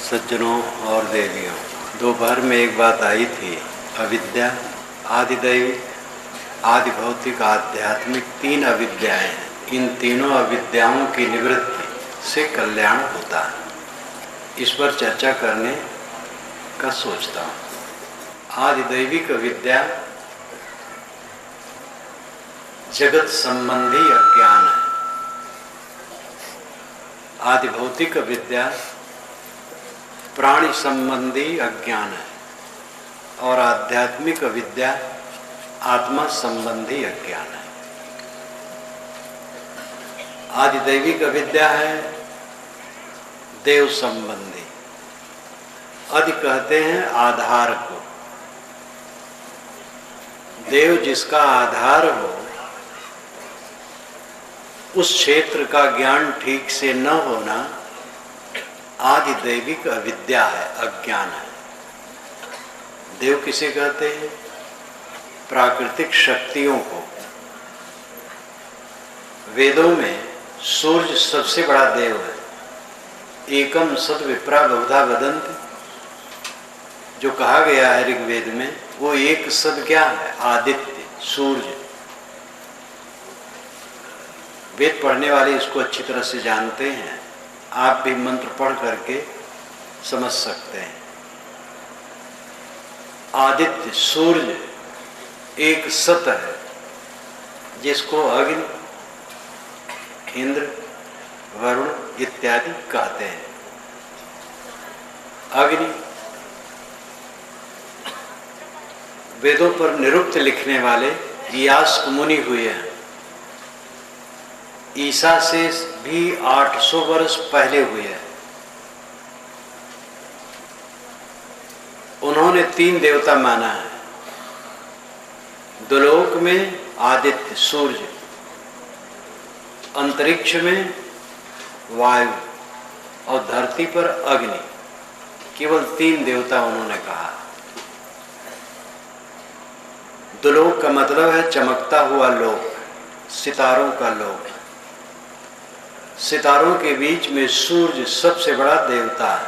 सज्जनों और देवियों, दोपहर में एक बात आई थी। अविद्या, आदिदैविक, आदि भौतिक, आध्यात्मिक, तीन अविद्याएं हैं। इन तीनों अविद्याओं की निवृत्ति से कल्याण होता है। इस पर चर्चा करने का सोचता हूँ। आदिदैविक अविद्या जगत संबंधी अज्ञान है। आदि भौतिक अविद्या प्राणी संबंधी अज्ञान है और आध्यात्मिक अविद्या आत्मा संबंधी अज्ञान है। आदिदैविक अविद्या है देव संबंधी। आदि कहते हैं आधार को। देव जिसका आधार हो, उस क्षेत्र का ज्ञान ठीक से न होना आदिदैविक अविद्या है, अज्ञान है। देव किसे कहते हैं? प्राकृतिक शक्तियों को। वेदों में सूर्य सबसे बड़ा देव है। एकम सद विप्रा बहुधा वदन्ति, जो कहा गया है ऋग्वेद में, वो एक सद क्या है? आदित्य, सूर्य। वेद पढ़ने वाले इसको अच्छी तरह से जानते हैं। आप भी मंत्र पढ़ करके समझ सकते हैं। आदित्य, सूर्य एक सत है, जिसको अग्नि, इंद्र, वरुण इत्यादि कहते हैं। अग्नि वेदों पर निरुक्त लिखने वाले यास्क मुनि हुए हैं। ईसा से भी 800 वर्ष पहले हुए हैं। उन्होंने तीन देवता माना है। दुलोक में आदित्य सूर्य, अंतरिक्ष में वायु और धरती पर अग्नि। केवल तीन देवता उन्होंने कहा। दुलोक का मतलब है चमकता हुआ लोक, सितारों का लोक। सितारों के बीच में सूर्य सबसे बड़ा देवता है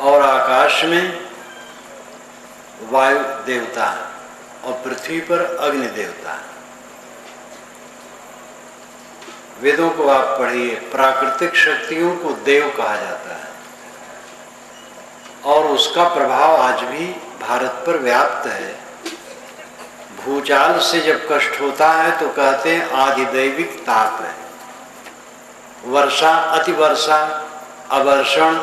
और आकाश में वायु देवता है और पृथ्वी पर अग्नि देवता है। वेदों को आप पढ़िए, प्राकृतिक शक्तियों को देव कहा जाता है और उसका प्रभाव आज भी भारत पर व्याप्त है। भूचाल से जब कष्ट होता है तो कहते हैं आदिदैविक ताप है। वर्षा, अतिवर्षा, अवर्षण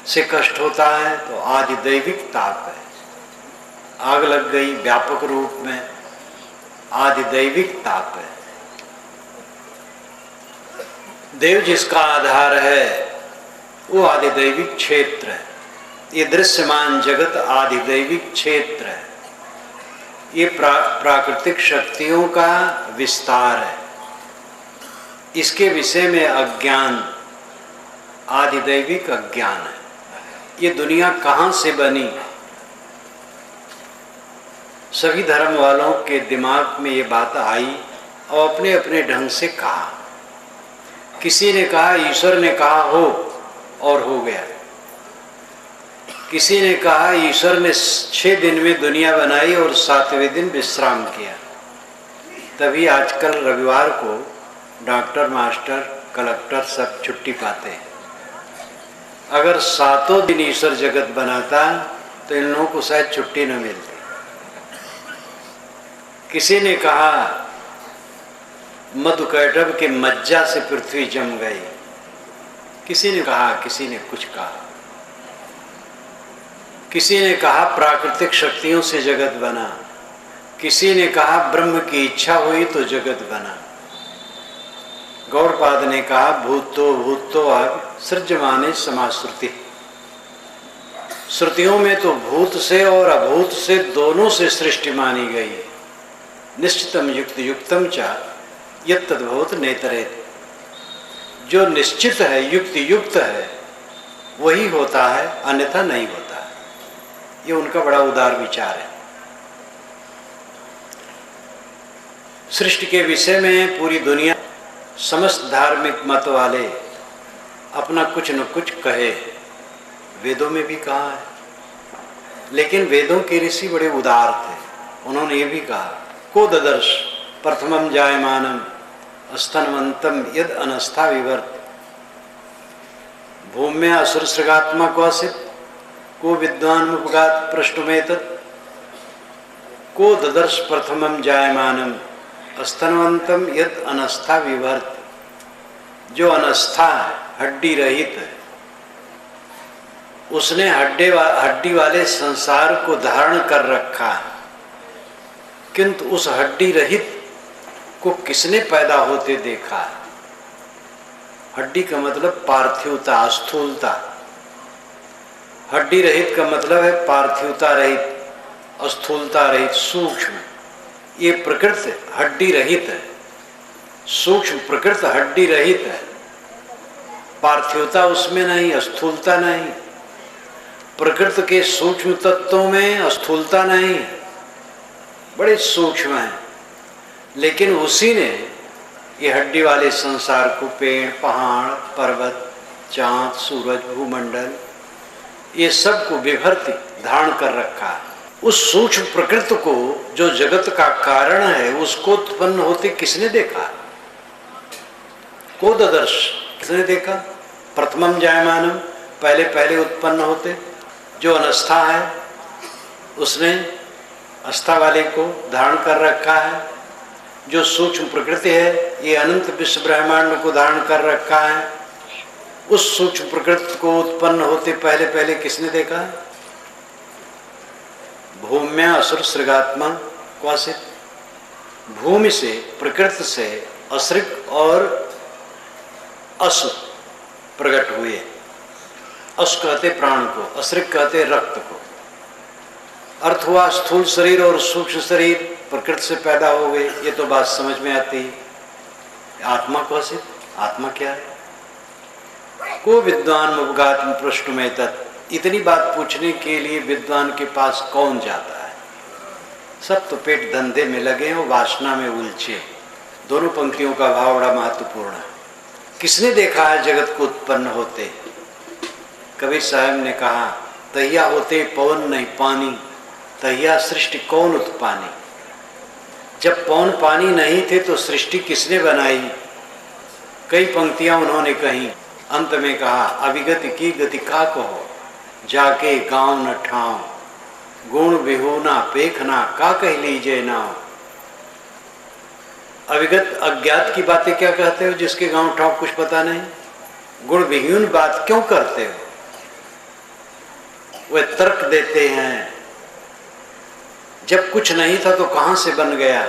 से कष्ट होता है तो आदिदैविक ताप है। आग लग गई व्यापक रूप में, आदिदैविक ताप है। देव जिसका आधार है वो आदिदैविक क्षेत्र है। ये दृश्यमान जगत आदिदैविक क्षेत्र है। ये प्राकृतिक शक्तियों का विस्तार है। इसके विषय में अज्ञान आदिदैविक अज्ञान है। ये दुनिया कहाँ से बनी? सभी धर्म वालों के दिमाग में ये बात आई और अपने अपने ढंग से कहा। किसी ने कहा ईश्वर ने कहा हो और हो गया। किसी ने कहा ईश्वर ने 6 दिन में दुनिया बनाई और 7वें दिन विश्राम किया। तभी आजकल रविवार को डॉक्टर, मास्टर, कलेक्टर सब छुट्टी पाते हैं। अगर 7 दिन ईश्वर जगत बनाता तो इन लोगों को शायद छुट्टी न मिलती। किसी ने कहा मधुकैटभ के मज्जा से पृथ्वी जम गई। किसी ने कहा, किसी ने कुछ कहा। किसी ने कहा प्राकृतिक शक्तियों से जगत बना। किसी ने कहा ब्रह्म की इच्छा हुई तो जगत बना। गौड़पाद ने कहा भूतो सृज्यमाने समाश्रुति। श्रुतियों में तो भूत से और अभूत से दोनों से सृष्टि मानी गई है। निश्चितम युक्त युक्तम च यत्तद्भूत नेतरेत। जो निश्चित है, युक्त युक्त है, वही होता है, अन्यथा नहीं होता है। ये उनका बड़ा उदार विचार है। सृष्टि के विषय में पूरी दुनिया, समस्त धार्मिक मत वाले अपना कुछ न कुछ कहे। वेदों में भी कहा है, लेकिन वेदों के ऋषि बड़े उदार थे। उन्होंने ये भी कहा, को ददर्श प्रथमम जायमानम स्तनवंतम यद अनस्था विवर्त भूम्य असुरसृगात्मा क्वचित् को विद्वान मुपगात पृष्ठमेतत् को ददर्श प्रथमम जायमानम स्तनवंतम यद अनस्था विवर्त। जो अनस्था हड्डी रहित है, उसने हड्डी वाले संसार को धारण कर रखा है, किंतु उस हड्डी रहित को किसने पैदा होते देखा है? हड्डी का मतलब पार्थिवता, स्थूलता। हड्डी रहित का मतलब है पार्थिवता रहित, स्थूलता रहित, सूक्ष्म। ये प्रकृति हड्डी रहित है, सूक्ष्म प्रकृति हड्डी रहित है। पार्थिवता उसमें नहीं, स्थूलता नहीं। प्रकृति के सूक्ष्म तत्वों में स्थूलता नहीं है, बड़े सूक्ष्म हैं। लेकिन उसी ने ये हड्डी वाले संसार को पेड़, पहाड़, पर्वत, चांद, सूरज, भूमंडल, ये सब को विभर्ति धारण कर रखा है। उस सूक्ष्म प्रकृति को जो जगत का कारण है, उसको उत्पन्न होते किसने देखा? को ददर्श, किसने देखा? प्रथमम जायमानम, पहले पहले उत्पन्न होते। जो अनस्था है उसने अस्था वाले को धारण कर रखा है। जो सूक्ष्म प्रकृति है, ये अनंत विश्व ब्रह्मांड को धारण कर रखा है। उस सूक्ष्म प्रकृति को उत्पन्न होते पहले पहले किसने देखा? भूम्या असुर सृगात्मा क्वचित्। भूमि से, प्रकृति से असृग और असुर प्रकट हुए। अस कहते प्राण को, असृग कहते रक्त को। अर्थ हुआ स्थूल शरीर और सूक्ष्म शरीर प्रकृति से पैदा हो गए। ये तो बात समझ में आती है। आत्मा क्वचित्, आत्मा क्या है? को विद्वान मुपगात पृष्ठ में तत्। इतनी बात पूछने के लिए विद्वान के पास कौन जाता है? सब तो पेट धंधे में लगे और वासना में उलझे। दोनों पंक्तियों का भाव बड़ा महत्वपूर्ण है। किसने देखा है जगत को उत्पन्न होते? कबीर साहब ने कहा, तहिया होते पवन नहीं पानी, तहिया सृष्टि कौन उत्पानी। जब पवन पानी नहीं थे तो सृष्टि किसने बनाई? कई पंक्तियां उन्होंने कही। अंत में कहा, अविगति की गति का कहो, जाके गांव न ठाव, गुण विहोना पेखना का कह लीजिए नाव। अविगत अज्ञात की बातें क्या कहते हो, जिसके गांव ठाव कुछ पता नहीं? गुण विहीन बात क्यों करते हो? वे तर्क देते हैं, जब कुछ नहीं था तो कहां से बन गया?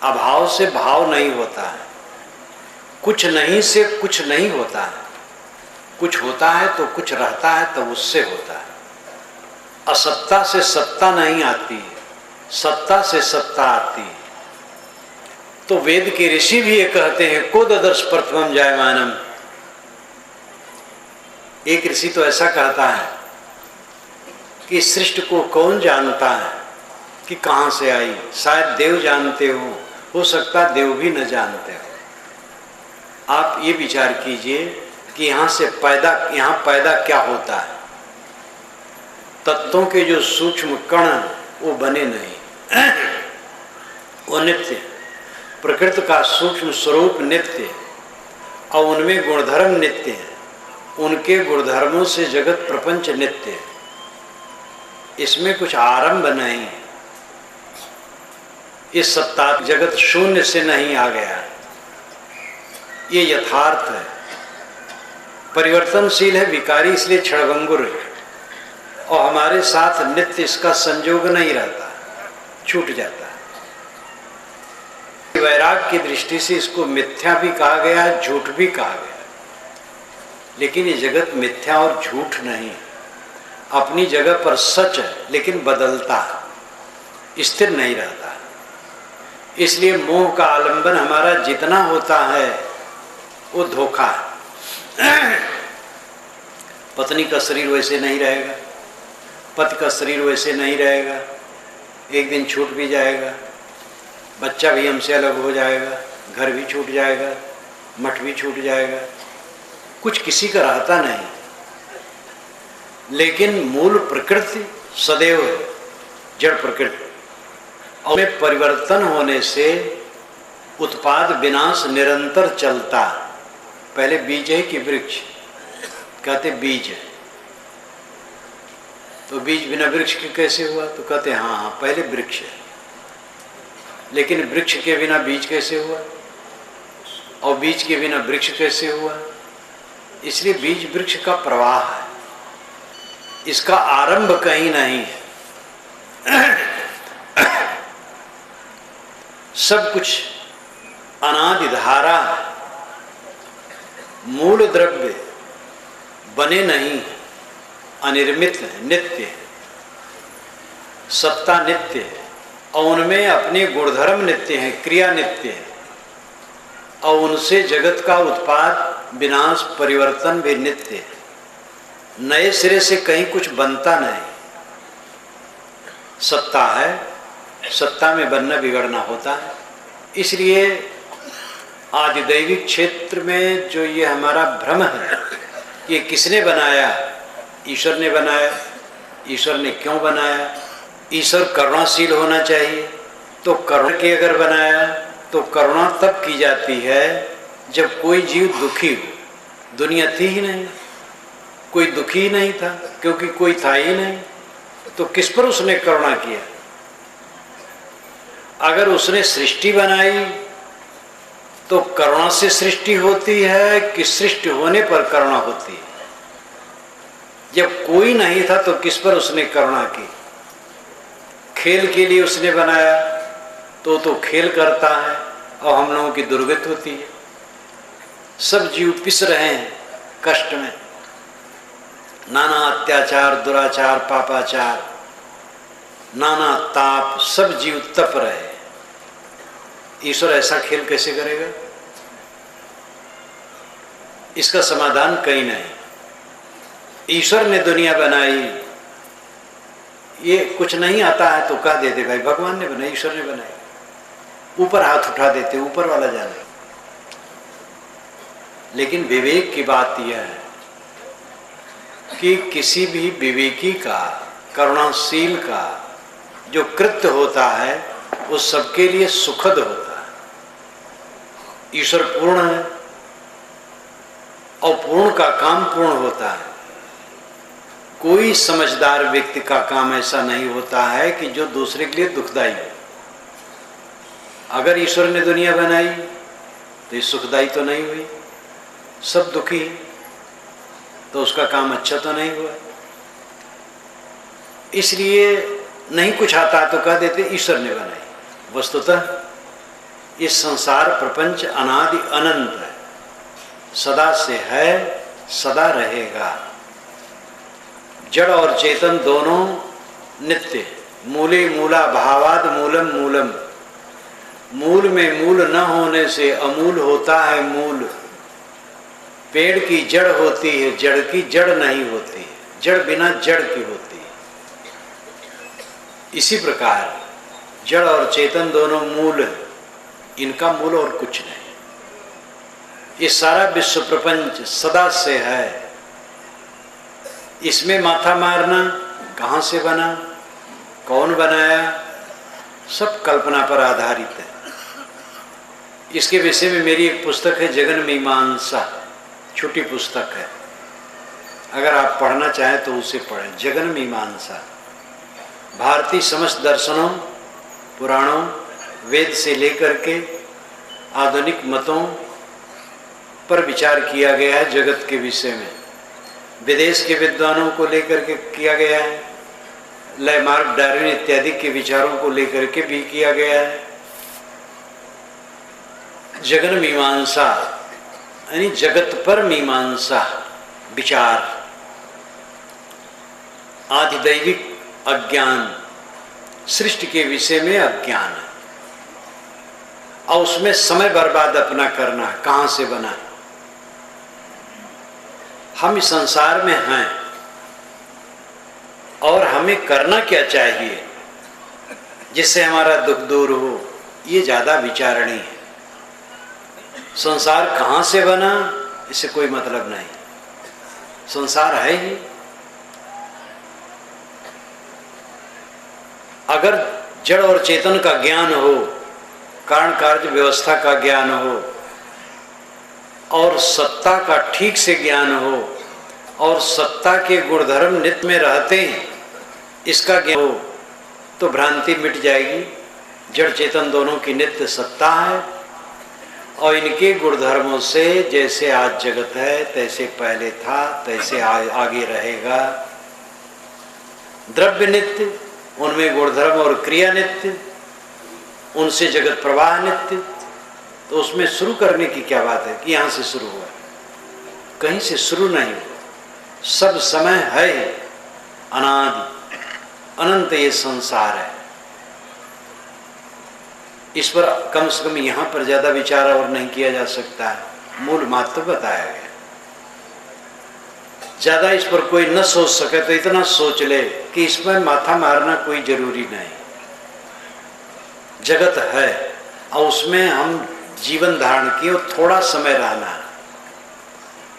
अभाव से भाव नहीं होता है, कुछ नहीं से कुछ नहीं होता है। कुछ होता है तो कुछ रहता है तो उससे होता है। असत्ता से सत्ता नहीं आती है, सत्ता से सत्ता आती है। तो वेद के ऋषि भी ये कहते हैं, को ददर्श प्रथमम जायमानम। एक ऋषि तो ऐसा कहता है कि सृष्टि को कौन जानता है कि कहां से आई? शायद देव जानते हो सकता देव भी न जानते हो। आप ये विचार कीजिए कि यहाँ पैदा क्या होता है? तत्वों के जो सूक्ष्म कण वो बने नहीं, वो नित्य। प्रकृति का सूक्ष्म स्वरूप नित्य और उनमें गुणधर्म नित्य है। उनके गुणधर्मों से जगत प्रपंच नित्य है। इसमें कुछ आरंभ नहीं। इस सत्ता जगत शून्य से नहीं आ गया, ये यथार्थ है। परिवर्तनशील है, विकारी, इसलिए क्षणभंगुर है। और हमारे साथ नित्य इसका संयोग नहीं रहता, छूट जाता है। वैराग की दृष्टि से इसको मिथ्या भी कहा गया, झूठ भी कहा गया। लेकिन ये जगत मिथ्या और झूठ नहीं, अपनी जगह पर सच है, लेकिन बदलता है, स्थिर नहीं रहता। इसलिए मोह का आलंबन हमारा जितना होता है वो धोखा है। पत्नी का शरीर वैसे नहीं रहेगा, पति का शरीर वैसे नहीं रहेगा, एक दिन छूट भी जाएगा, बच्चा भी हमसे अलग हो जाएगा, घर भी छूट जाएगा, मठ भी छूट जाएगा। कुछ किसी का रहता नहीं, लेकिन मूल प्रकृति सदैव है, जड़ प्रकृति, और में परिवर्तन होने से उत्पाद विनाश निरंतर चलता। पहले बीज है कि वृक्ष, कहते बीज है, तो बीज बिना वृक्ष के कैसे हुआ? तो कहते हाँ हाँ पहले वृक्ष है, लेकिन वृक्ष के बिना बीज कैसे हुआ, और बीज के बिना वृक्ष कैसे हुआ? इसलिए बीज वृक्ष का प्रवाह है, इसका आरंभ कहीं नहीं है। सब कुछ अनादि धारा है, मूल द्रव्य बने नहीं, अनिर्मित है, नित्य है, सत्ता नित्य है, और उनमें अपने गुणधर्म नित्य है, क्रिया नित्य है, और उनसे जगत का उत्पाद विनाश परिवर्तन भी नित्य है। नए सिरे से कहीं कुछ बनता नहीं, सत्ता है, सत्ता में बनना बिगड़ना होता है। इसलिए आदिदैविक क्षेत्र में जो ये हमारा भ्रम है, ये किसने बनाया? ईश्वर ने बनाया। ईश्वर ने क्यों बनाया? ईश्वर करुणाशील होना चाहिए, तो करुणा के अगर बनाया तो करुणा तब की जाती है जब कोई जीव दुखी हो। दुनिया थी ही नहीं, कोई दुखी ही नहीं था, क्योंकि कोई था ही नहीं, तो किस पर उसने करुणा किया? अगर उसने सृष्टि बनाई तो करुणा से सृष्टि होती है कि सृष्टि होने पर करुणा होती है? जब कोई नहीं था तो किस पर उसने करुणा की? खेल के लिए उसने बनाया तो खेल करता है, और हम लोगों की दुर्गति होती है। सब जीव पिस रहे हैं कष्ट में, नाना अत्याचार, दुराचार, पापाचार, नाना ताप, सब जीव तप रहे। ईश्वर ऐसा खेल कैसे करेगा? इसका समाधान कहीं नहीं। ईश्वर ने दुनिया बनाई, ये कुछ नहीं आता है तो कह देते भाई भगवान ने बनाई, ईश्वर ने बनाई, ऊपर हाथ उठा देते, ऊपर वाला जाने। लेकिन विवेक की बात यह है कि किसी भी विवेकी का, करुणाशील का जो कृत्य होता है वो सबके लिए सुखद होता है। ईश्वर पूर्ण है, और पूर्ण का काम पूर्ण होता है। कोई समझदार व्यक्ति का काम ऐसा नहीं होता है कि जो दूसरे के लिए दुखदायी हो। अगर ईश्वर ने दुनिया बनाई तो ये सुखदायी तो नहीं हुई, सब दुखी है, तो उसका काम अच्छा तो नहीं हुआ। इसलिए नहीं कुछ आता तो कह देते ईश्वर ने बनाई। वस्तुतः ये संसार प्रपंच अनादि अनंत है, सदा से है, सदा रहेगा। जड़ और चेतन दोनों नित्य है। मूले मूला भावाद मूलम मूलम, मूल में मूल न होने से अमूल होता है मूल। पेड़ की जड़ होती है, जड़ की जड़ नहीं होती, जड़ बिना जड़ की होती है। इसी प्रकार जड़ और चेतन दोनों मूल है, इनका मूल और कुछ नहीं। ये सारा विश्व प्रपंच सदा से है, इसमें माथा मारना कहाँ से बना, कौन बनाया, सब कल्पना पर आधारित है। इसके विषय में मेरी एक पुस्तक है जगन मीमांसा, छोटी पुस्तक है, अगर आप पढ़ना चाहें तो उसे पढ़ें। जगन मीमांसा भारतीय समस्त दर्शनों, पुराणों, वेद से लेकर के आधुनिक मतों पर विचार किया गया है। जगत के विषय में विदेश के विद्वानों को लेकर के किया गया है, लैमार्क, डार्विन इत्यादि के विचारों को लेकर के भी किया गया है। जगन मीमांसा यानी जगत पर मीमांसा, विचार। आदिदैविक अज्ञान, सृष्टि के विषय में अज्ञान है, और उसमें समय बर्बाद अपना करना, कहाँ से बना। हम इस संसार में हैं और हमें करना क्या चाहिए जिससे हमारा दुख दूर हो, ये ज़्यादा विचारणीय है। संसार कहाँ से बना इससे कोई मतलब नहीं। संसार है ही। अगर जड़ और चेतन का ज्ञान हो, कारण कार्य व्यवस्था का ज्ञान हो और सत्ता का ठीक से ज्ञान हो और सत्ता के गुणधर्म नित्य में रहते हैं, इसका ज्ञान हो तो भ्रांति मिट जाएगी। जड़ चेतन दोनों की नित्य सत्ता है और इनके गुणधर्मों से जैसे आज जगत है तैसे पहले था, तैसे आगे रहेगा। द्रव्य नित्य, उनमें गुणधर्म और क्रिया नित्य, उनसे जगत प्रवाह नित्य। तो उसमें शुरू करने की क्या बात है कि यहाँ से शुरू हुआ? कहीं से शुरू नहीं हुआ। सब समय है, अनादि अनंत ये संसार है। इस पर कम से कम यहाँ पर ज्यादा विचार और नहीं किया जा सकता है। मूल मात्र बताया गया। ज्यादा इस पर कोई न सोच सके तो इतना सोच ले कि इसमें माथा मारना कोई जरूरी नहीं। जगत है और उसमें हम जीवन धारण किए और थोड़ा समय रहना,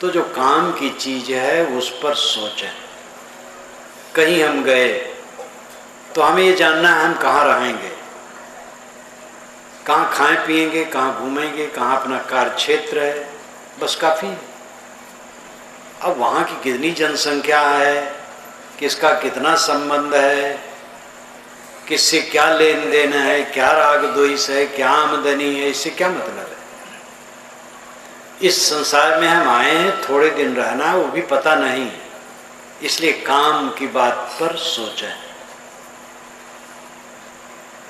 तो जो काम की चीज है उस पर सोचें। कहीं हम गए तो हमें ये जानना है हम कहाँ रहेंगे, कहाँ खाएं पिएंगे, कहाँ घूमेंगे, कहाँ अपना कार्य क्षेत्र है, बस काफी है। अब वहाँ की कितनी जनसंख्या है, किसका कितना संबंध है, किससे क्या लेन देन है, क्या राग द्वेष है, क्या आमदनी है, इससे क्या मतलब है। इस संसार में हम आए हैं थोड़े दिन रहना, वो भी पता नहीं है। इसलिए काम की बात पर सोचें।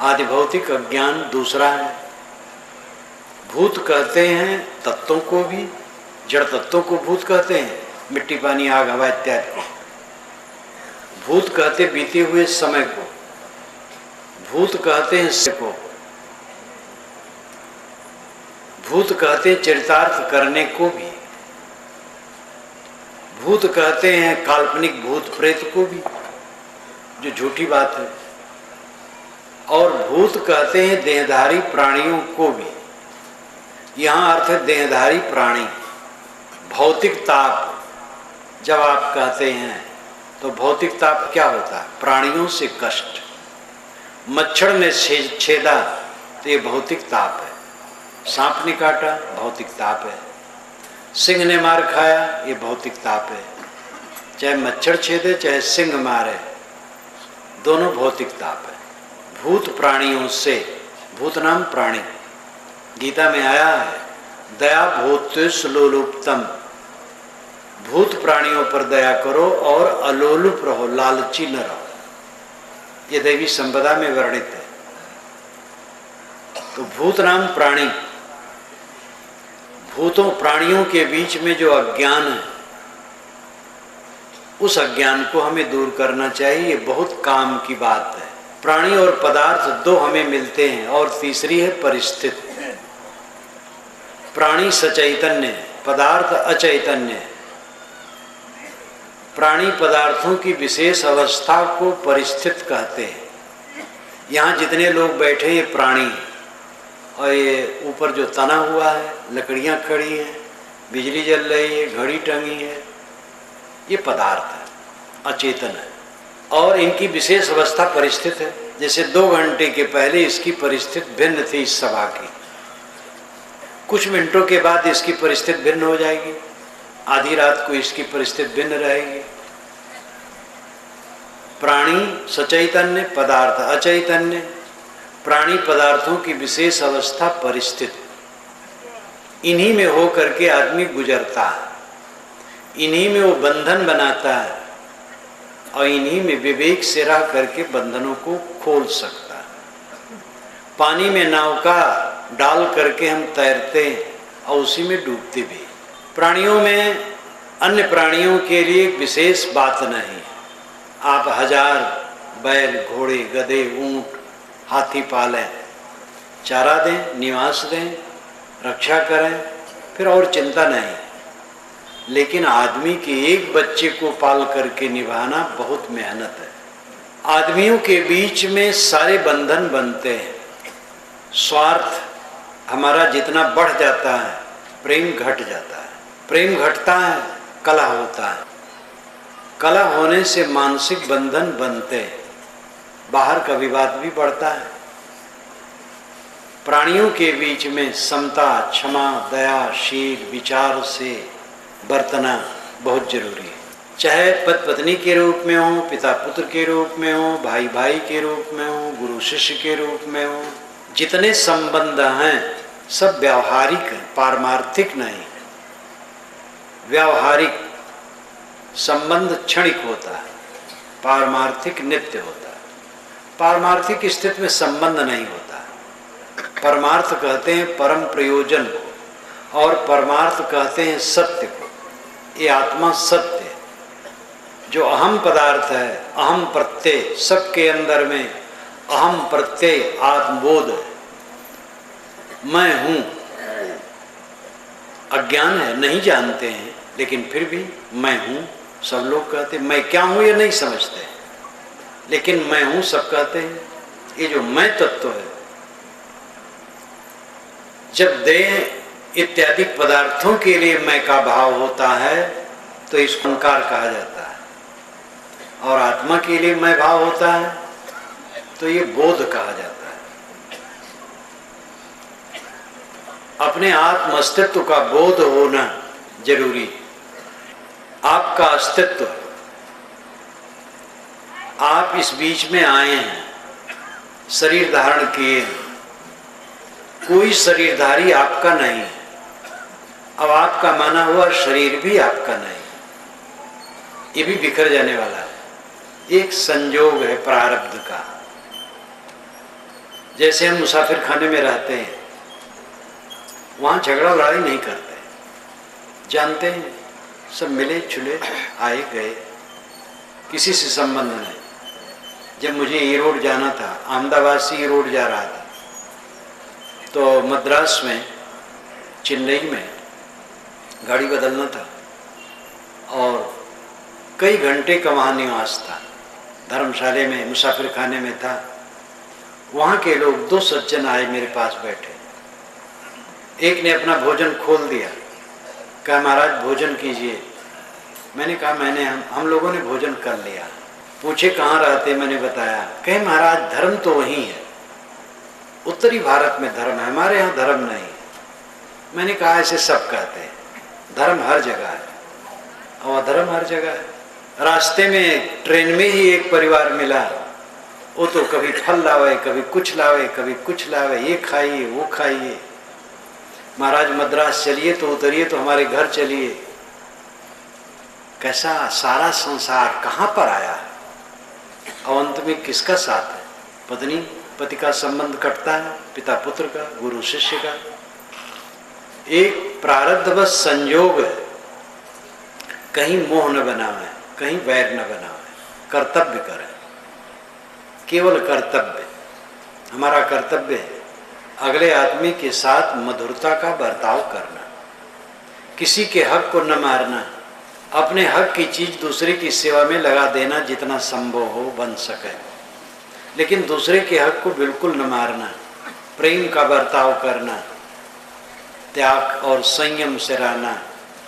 आदि भौतिक अज्ञान दूसरा है। भूत कहते हैं तत्वों को भी, जड़ तत्वों को भूत कहते हैं, मिट्टी पानी आग हवा इत्यादि को। भूत कहते बीते हुए समय को, भूत कहते हैं समय को, भूत कहते हैं चरितार्थ करने को भी, भूत कहते हैं काल्पनिक भूत प्रेत को भी, जो झूठी बात है, और भूत कहते हैं देहधारी प्राणियों को भी। यहाँ अर्थ है देहधारी प्राणी। भौतिक ताप जब आप कहते हैं तो भौतिक ताप क्या होता है? प्राणियों से कष्ट। मच्छर ने छेदा तो ये भौतिक ताप है। सांप ने काटा, भौतिक ताप है। सिंह ने मार खाया, ये भौतिक ताप है। चाहे मच्छर छेदे चाहे सिंह मारे, दोनों भौतिक ताप है। भूत प्राणियों से, भूत नाम प्राणी, गीता में आया है दया भूतेषु लोलुप्तम। भूत प्राणियों पर दया करो और अलोलुप रहो, लालची न रहो। ये देवी संपदा में वर्णित है। तो भूत नाम प्राणी, भूतों प्राणियों के बीच में जो अज्ञान है उस अज्ञान को हमें दूर करना चाहिए। ये बहुत काम की बात है। प्राणी और पदार्थ दो हमें मिलते हैं और तीसरी है परिस्थिति। प्राणी सचैतन्य, पदार्थ अचैतन्य। प्राणी पदार्थों की विशेष अवस्था को परिस्थित कहते हैं। यहाँ जितने लोग बैठे ये प्राणी, और ये ऊपर जो तना हुआ है, लकड़ियाँ खड़ी हैं, बिजली जल रही है, घड़ी टंगी है, ये पदार्थ है, अचेतन है और इनकी विशेष अवस्था परिस्थित है। जैसे 2 घंटे के पहले इसकी परिस्थिति भिन्न थी इस सभा की, कुछ मिनटों के बाद इसकी परिस्थिति भिन्न हो जाएगी, आधी रात को इसकी परिस्थिति भिन्न रहेगी। प्राणी सचैतन्य, पदार्थ अचैतन्य। प्राणी पदार्थों की विशेष अवस्था परिस्थिति, इन्हीं में हो करके आदमी गुजरता है, इन्हीं में वो बंधन बनाता है और इन्हीं में विवेक से रह करके बंधनों को खोल सकता है। पानी में नौका डाल करके हम तैरते हैं और उसी में डूबते भी। प्राणियों में अन्य प्राणियों के लिए विशेष बात नहीं है। आप 1000 बैल, घोड़े, गधे, ऊंट, हाथी पालें, चारा दें, निवास दें, रक्षा करें, फिर और चिंता नहीं। लेकिन आदमी के एक बच्चे को पाल करके निभाना बहुत मेहनत है। आदमियों के बीच में सारे बंधन बनते हैं। स्वार्थ हमारा जितना बढ़ जाता है, प्रेम घट जाता है। प्रेम घटता है, कलह होता है। कलह होने से मानसिक बंधन बनते हैं, बाहर का विवाद भी बढ़ता है। प्राणियों के बीच में समता, क्षमा, दया, शील, विचार से बरतना बहुत जरूरी है। चाहे पति पत्नी के रूप में हो, पिता पुत्र के रूप में हो, भाई भाई के रूप में हो, गुरु शिष्य के रूप में हो, जितने संबंध हैं सब व्यावहारिक हैं, पारमार्थिक नहीं। व्यावहारिक संबंध क्षणिक होता है, पारमार्थिक नित्य होता है। पारमार्थिक स्थिति में संबंध नहीं होता। परमार्थ कहते हैं परम प्रयोजन को, और परमार्थ कहते हैं सत्य को। ये आत्मा सत्य है, जो अहम पदार्थ है, अहम प्रत्यय, सबके अंदर में अहम प्रत्यय आत्मबोध है। मैं हूँ, अज्ञान है, नहीं जानते हैं, लेकिन फिर भी मैं हूँ। सब लोग कहते हैं मैं क्या हूँ, ये नहीं समझते, लेकिन मैं हूँ सब कहते हैं। ये जो मैं तत्व है, जब देह इत्यादि पदार्थों के लिए मैं का भाव होता है तो इसको अहंकार कहा जाता है, और आत्मा के लिए मैं भाव होता है तो ये बोध कहा जाता है। अपने आत्म अस्तित्व का बोध होना जरूरी। आपका अस्तित्व, आप इस बीच में आए हैं, शरीर धारण किए हैं, कोई शरीरधारी आपका नहीं है। अब आपका माना हुआ शरीर भी आपका नहीं, ये भी बिखर जाने वाला है। एक संयोग है प्रारब्ध का। जैसे हम मुसाफिर खाने में रहते हैं, वहां झगड़ा लड़ाई नहीं करते, जानते हैं सब मिले जुले आए गए, किसी से संबंध नहीं। जब मुझे ईरोड जाना था, अहमदाबाद से ईरोड जा रहा था, तो मद्रास में, चेन्नई में गाड़ी बदलना था, और कई घंटे का वहाँ निवास था। धर्मशाले में, मुसाफिर खाने में था। वहाँ के लोग, दो सज्जन आए मेरे पास बैठे। एक ने अपना भोजन खोल दिया, कहा महाराज भोजन कीजिए। मैंने कहा हम लोगों ने भोजन कर लिया। पूछे कहाँ रहते, मैंने बताया। कहे महाराज धर्म तो वही है, उत्तरी भारत में धर्म है, हमारे यहाँ धर्म नहीं। मैंने कहा ऐसे सब कहते हैं, धर्म हर जगह है और अधर्म हर जगह है। रास्ते में ट्रेन में ही एक परिवार मिला, वो तो कभी फल लावे, कभी कुछ लावे, कभी कुछ लावे, ये खाइए वो खाइए। महाराज मद्रास चलिए तो उतरिए तो हमारे घर चलिए। कैसा सारा संसार कहाँ पर आया है, और अंत में किसका साथ है? पत्नी पति का संबंध कटता है, पिता पुत्र का, गुरु शिष्य का। एक प्रारब्धवश संयोग है, कहीं मोह न बनावे, कहीं वैर न बनावे, कर्तव्य करें, केवल कर्तव्य। हमारा कर्तव्य है अगले आदमी के साथ मधुरता का बर्ताव करना, किसी के हक को न मारना, अपने हक की चीज दूसरे की सेवा में लगा देना जितना संभव हो बन सके, लेकिन दूसरे के हक को बिल्कुल न मारना, प्रेम का बर्ताव करना, त्याग और संयम से रहना,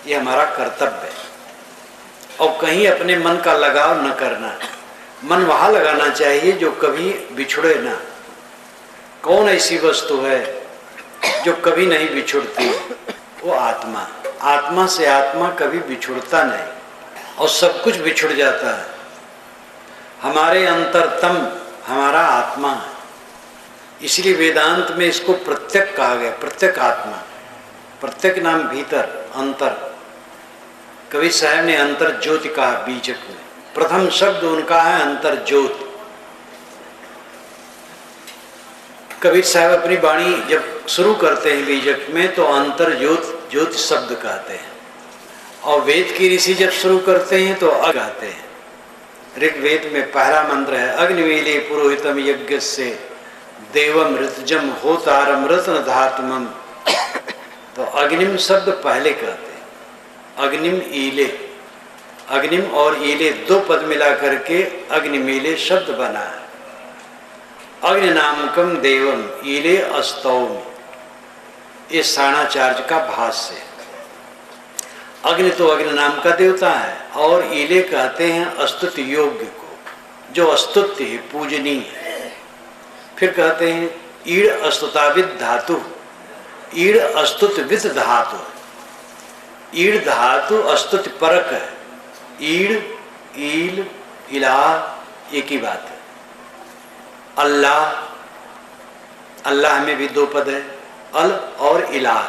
ये हमारा कर्तव्य है। और कहीं अपने मन का लगाव न करना, मन वहाँ लगाना चाहिए जो कभी बिछुड़े ना। कौन ऐसी वस्तु है जो कभी नहीं बिछुड़ती? वो आत्मा। आत्मा से आत्मा कभी बिछुड़ता नहीं, और सब कुछ बिछुड़ जाता है। हमारे अंतरतम हमारा आत्मा है, इसलिए वेदांत में इसको प्रत्यक कहा गया, प्रत्यक आत्मा। प्रत्यक नाम भीतर, अंतर। कबीर साहब ने अंतर ज्योति कहा बीजक में, प्रथम शब्द उनका है अंतर ज्योति। कबीर साहब अपनी वाणी जब शुरू करते हैं बीजक में तो अंतर ज्योति शब्द कहते हैं, और वेद की ऋषि जब शुरू करते हैं तो अग कहते हैं। ऋग्वेद में पहला मंत्र है अग्निवेले पुरोहितम यज्ञ से देवम ऋतजम होतारम रत्न धातुमम। तो अग्निम शब्द पहले कहते हैं, अग्निम ईले, अग्निम और ईले दो पद मिला करके अग्निमीले शब्द बना है। अग्नि नामकम देवम ईले अस्तौम, ये साणाचार्य का भाष्य है। अग्नि तो अग्नि नाम का देवता है, और ईले कहते हैं अस्तुत योग्य को, जो अस्तुत्य है, पूजनीय है। फिर कहते हैं ईड़ अस्तुताविद धातु, ईड़ अस्तुतविद धातु, ईड़ धातु अस्तुत परक है। ईड़, ईल, इलाह एक ही बात है। अल्लाह, अल्लाह में भी दो पद है, अल और इलाह।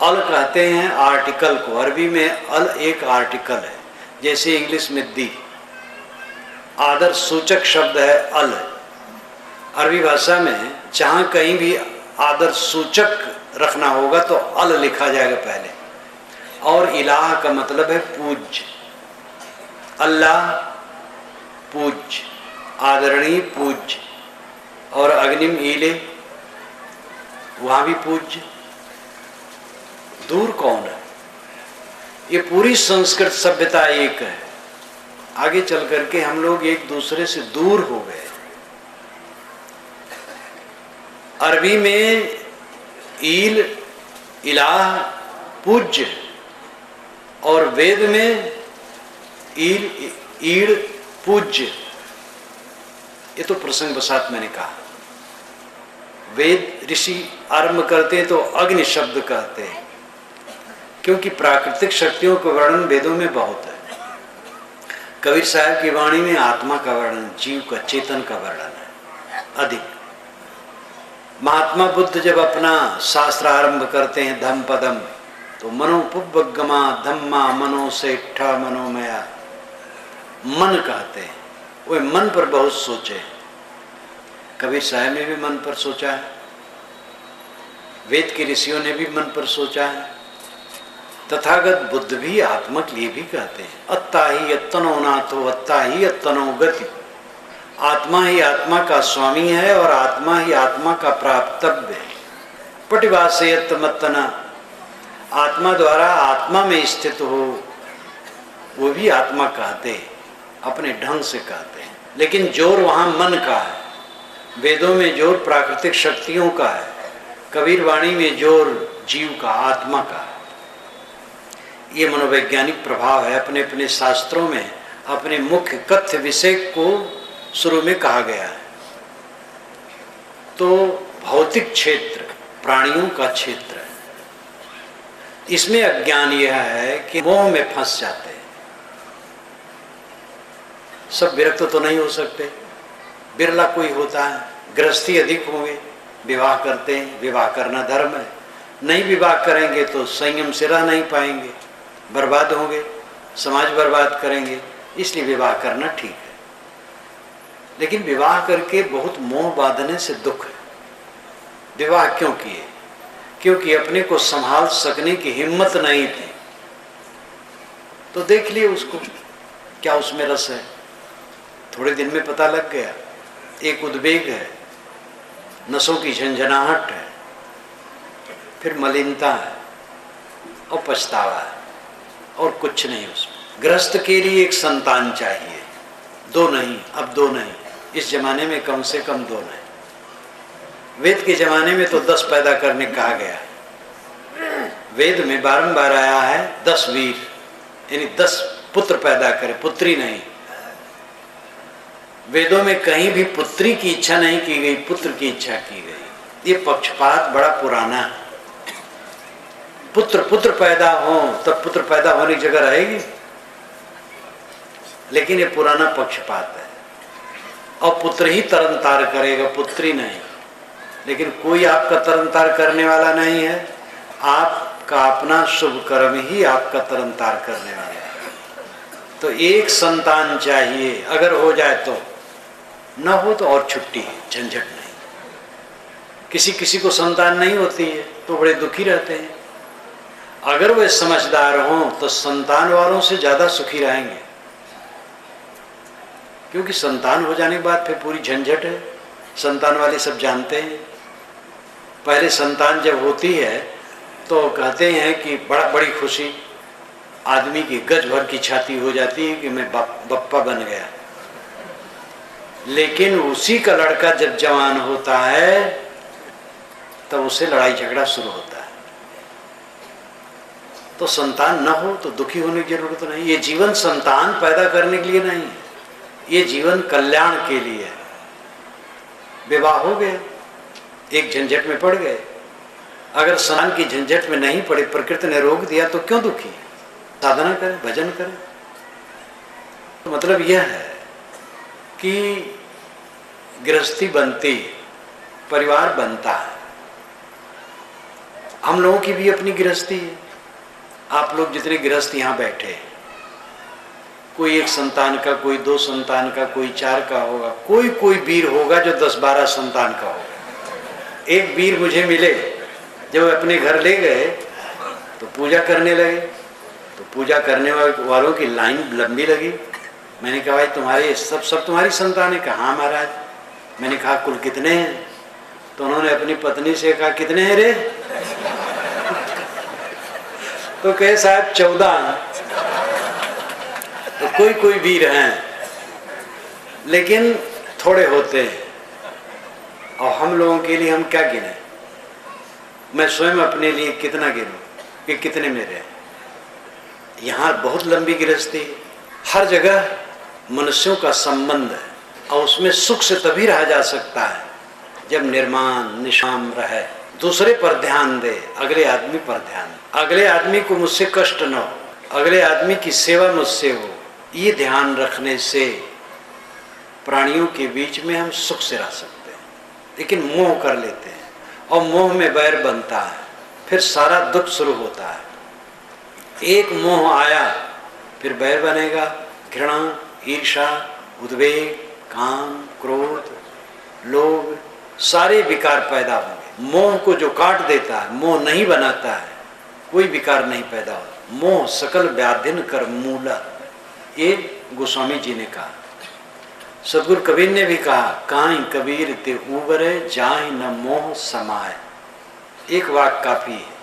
अल कहते हैं आर्टिकल को, अरबी में अल एक आर्टिकल है, जैसे इंग्लिश में दी आदर सूचक शब्द है अल। अरबी भाषा में जहाँ कहीं भी आदर सूचक रखना होगा तो अल लिखा जाएगा पहले। और इलाह का मतलब है पूज्य, अल्लाह पूज्य, आदरणीय पूज्य। और अग्निम ईले, वहाँ भी पूज्य। दूर कौन है? ये पूरी संस्कृत सभ्यता एक है। आगे चल करके हम लोग एक दूसरे से दूर हो गए। अरबी में ईल, इलाह पूज्य, और वेद में ईल, ईड़ पूज्य। ये तो प्रसंग बसात मैंने कहा। वेद ऋषि आरंभ करते हैं तो अग्नि शब्द कहते हैं, क्योंकि प्राकृतिक शक्तियों का वर्णन वेदों में बहुत है। कबीर साहब की वाणी में आत्मा का वर्णन, जीव का, चेतन का वर्णन है अधिक। महात्मा बुद्ध जब अपना शास्त्र आरंभ करते हैं धम्म पदम, तो मनोपुब्बगमा धम्मा मनो सेठा मनोमया, मन कहते हैं। वे मन पर बहुत सोचे। कबीर साहब ने भी मन पर सोचा है, वेद के ऋषियों ने भी मन पर सोचा है। तथागत बुद्ध भी आत्मा के लिए भी कहते हैं अत्ता ही अत्तनो नाथो अत्ता ही अत्तनो गति। आत्मा ही आत्मा का स्वामी है और आत्मा ही आत्मा का प्राप्तव्य है। पटिवासेयत मत्तना, आत्मा द्वारा आत्मा में स्थित हो, वो भी आत्मा कहते हैं, अपने ढंग से कहते हैं। लेकिन जोर वहाँ मन का है। वेदों में जोर प्राकृतिक शक्तियों का है, कबीर वाणी में जोर जीव का, आत्मा का है। ये मनोवैज्ञानिक प्रभाव है। अपने अपने शास्त्रों में अपने मुख्य कथ्य विषय को शुरू में कहा गया है। तो भौतिक क्षेत्र प्राणियों का क्षेत्र है। इसमें अज्ञान यह है कि मोह में फंस जाते हैं। सब विरक्त तो नहीं हो सकते, बिरला कोई होता है। गृहस्थी अधिक होंगे, विवाह करते हैं, विवाह करना धर्म है। नहीं विवाह करेंगे तो संयम से रह नहीं पाएंगे, बर्बाद होंगे, समाज बर्बाद करेंगे। इसलिए विवाह करना ठीक है। लेकिन विवाह करके बहुत मोह बांधने से दुख है। विवाह क्यों किए? क्योंकि अपने को संभाल सकने की हिम्मत नहीं थी। तो देख लिए उसको, क्या उसमें रस है? थोड़े दिन में पता लग गया। एक उद्वेग है, नसों की झंझनाहट है, फिर मलिनता है और पछतावा है, और कुछ नहीं उसमें। गृहस्थ के लिए एक संतान चाहिए, दो नहीं, अब दो नहीं। इस जमाने में कम से कम दो नहीं। वेद के जमाने में तो 10 पैदा करने कहा गया। वेद में बारंबार आया है 10 वीर, यानी 10 पुत्र पैदा करे, पुत्री नहीं। वेदों में कहीं भी पुत्री की इच्छा नहीं की गई, पुत्र की इच्छा की गई। ये पक्षपात बड़ा पुराना है। पुत्र पैदा हो तब पुत्र पैदा होने की जगह रहेगी, लेकिन ये पुराना पक्षपात है। और पुत्र ही तरन तार करेगा, पुत्री नहीं। लेकिन कोई आपका तरन तार करने वाला नहीं है। आपका अपना शुभ कर्म ही आपका तरन तार करने वाला है। तो एक संतान चाहिए, अगर हो जाए तो, न हो तो और छुट्टी है, झंझट नहीं। किसी को संतान नहीं होती है तो बड़े दुखी रहते हैं। अगर वे समझदार हों तो संतान वालों से ज्यादा सुखी रहेंगे, क्योंकि संतान हो जाने के बाद फिर पूरी झंझट है। संतान वाले सब जानते हैं। पहले संतान जब होती है तो कहते हैं कि बड़ी खुशी, आदमी की गज भर की छाती हो जाती है कि मैं बप्पा बन गया। लेकिन उसी का लड़का जब जवान होता है तब उसे लड़ाई झगड़ा शुरू होता है। तो संतान न हो तो दुखी होने की जरूरत नहीं। ये जीवन संतान पैदा करने के लिए नहीं है, ये जीवन कल्याण के लिए है। विवाह हो गया, एक झंझट में पड़ गए, अगर संतान की झंझट में नहीं पड़े, प्रकृति ने रोक दिया तो क्यों दुखी? साधना करें, भजन करें। तो मतलब यह है कि गृहस्थी बनती, परिवार बनता है। हम लोगों की भी अपनी गृहस्थी है। आप लोग जितने गृहस्थ यहाँ बैठे हैं, कोई एक संतान का, कोई 2 संतान का, कोई 4 का होगा, कोई वीर होगा जो 10-12 संतान का होगा। एक वीर मुझे मिले, जब अपने घर ले गए तो पूजा करने लगे, तो पूजा करने वालों की लाइन लंबी लगी। मैंने कहा भाई तुम्हारे सब तुम्हारी संतान है? कहा हाँ महाराज। मैंने कहा कुल कितने हैं? तो उन्होंने अपनी पत्नी से कहा कितने हैं रे? तो कहे साहब 14। तो कोई वीर हैं, लेकिन थोड़े होते हैं। और हम लोगों के लिए हम क्या गिने? मैं स्वयं अपने लिए कितना गिनूं कि कितने मेरे हैं? यहाँ बहुत लंबी गृहस्थी, हर जगह मनुष्यों का संबंध है, और उसमें सुख से तभी रहा जा सकता है जब निर्माण निशाम रहे, दूसरे पर ध्यान दे, अगले आदमी पर ध्यान दे, अगले आदमी को मुझसे कष्ट न हो, अगले आदमी की सेवा मुझसे हो। ये ध्यान रखने से प्राणियों के बीच में हम सुख से रह सकते हैं। लेकिन मोह कर लेते हैं और मोह में बैर बनता है, फिर सारा दुख शुरू होता है। एक मोह आया फिर बैर बनेगा, घृणा, ईर्षा, उद्वेग, काम, क्रोध, लोभ, सारे विकार पैदा होंगे। मोह को जो काट देता है, मोह नहीं बनाता है, कोई विकार नहीं पैदा होता। मोह सकल व्याधिन कर मूला, ये गोस्वामी जी ने कहा। सदगुरु कबीर ने भी कहा, काई कबीर ते उबरे जाहि न मोह समाए। एक वाक्य काफी है,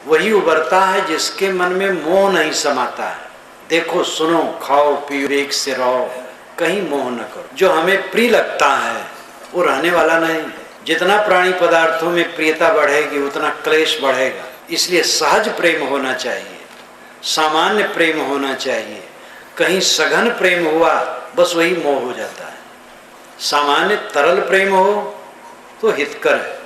वही उबरता है जिसके मन में मोह नहीं समाता है। देखो सुनो खाओ पियो एक से रहो, कहीं मोह न करो। जो हमें प्रिय लगता है वो रहने वाला नहीं। जितना प्राणी पदार्थों में प्रियता बढ़ेगी उतना क्लेश बढ़ेगा। इसलिए सहज प्रेम होना चाहिए, सामान्य प्रेम होना चाहिए। कहीं सघन प्रेम हुआ बस वही मोह हो जाता है। सामान्य तरल प्रेम हो तो हितकर है।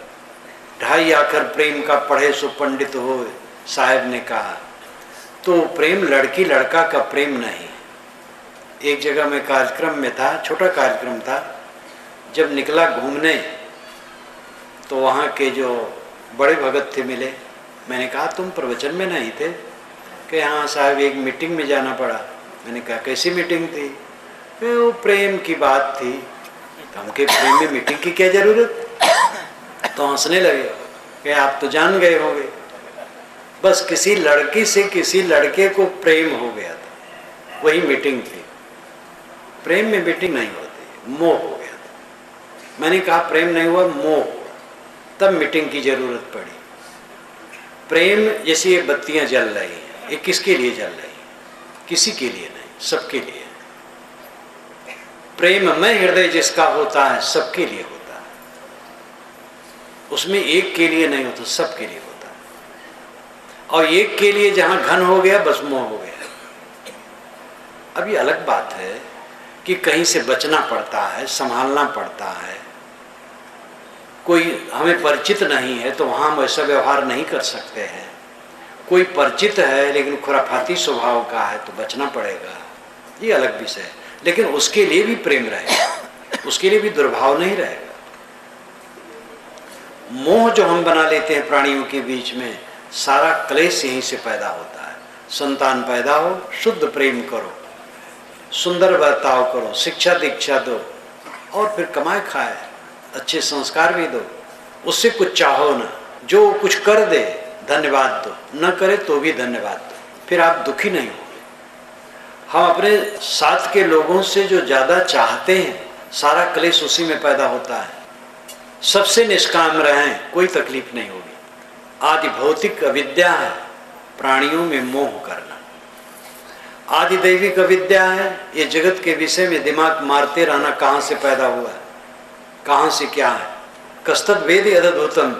2.5 आखर प्रेम का पढ़े सो पंडित हो, साहब ने कहा। तो प्रेम लड़की लड़का का प्रेम नहीं। एक जगह में कार्यक्रम में था, छोटा कार्यक्रम था, जब निकला घूमने तो वहाँ के जो बड़े भगत थे मिले। मैंने कहा तुम प्रवचन में नहीं थे? कि हाँ साहब एक मीटिंग में जाना पड़ा। मैंने कहा कैसी मीटिंग थी? वो प्रेम की बात थी। हम के प्रेम में मीटिंग की क्या जरूरत? तो हंसने लगे कि आप तो जान गए होंगे। बस किसी लड़की से किसी लड़के को प्रेम हो गया था, वही मीटिंग थी। प्रेम में मीटिंग नहीं होती, मोह हो गया था। मैंने कहा प्रेम नहीं हुआ, मोह, तब मीटिंग की जरूरत पड़ी। प्रेम जैसी ये बत्तियां जल रही हैं, ये किसके लिए जल रही है? किसी के लिए नहीं, सबके लिए। प्रेममय हृदय जिसका होता है सबके लिए होता है, उसमें एक के लिए नहीं होता, सबके लिए होता है। और एक के लिए जहां घन हो गया बस मोह हो गया। अब ये अलग बात है कि कहीं से बचना पड़ता है, संभालना पड़ता है। कोई हमें परिचित नहीं है तो वहां हम ऐसा व्यवहार नहीं कर सकते हैं। कोई परिचित है लेकिन खुराफाती स्वभाव का है तो बचना पड़ेगा, ये अलग विषय है। लेकिन उसके लिए भी प्रेम रहेगा, उसके लिए भी दुर्भाव नहीं रहेगा। मोह जो हम बना लेते हैं प्राणियों के बीच में, सारा क्लेश यहीं से पैदा होता है। संतान पैदा हो, शुद्ध प्रेम करो, सुंदर बर्ताव करो, शिक्षा दीक्षा दो, और फिर कमाए खाए, अच्छे संस्कार भी दो। उससे कुछ चाहो ना, जो कुछ कर दे धन्यवाद दो, न करे तो भी धन्यवाद दो, फिर आप दुखी नहीं होंगे। हम अपने साथ के लोगों से जो ज़्यादा चाहते हैं, सारा क्लेश उसी में पैदा होता है। सबसे निष्काम रहें, कोई तकलीफ नहीं होगी। आदि भौतिक अविद्या है प्राणियों में मोह करना, आदि दैविक अविद्या है ये जगत के विषय में दिमाग मारते रहना। कहाँ से पैदा हुआ है, कहाँ से क्या है? कस्तत वेद यदद्भुतम,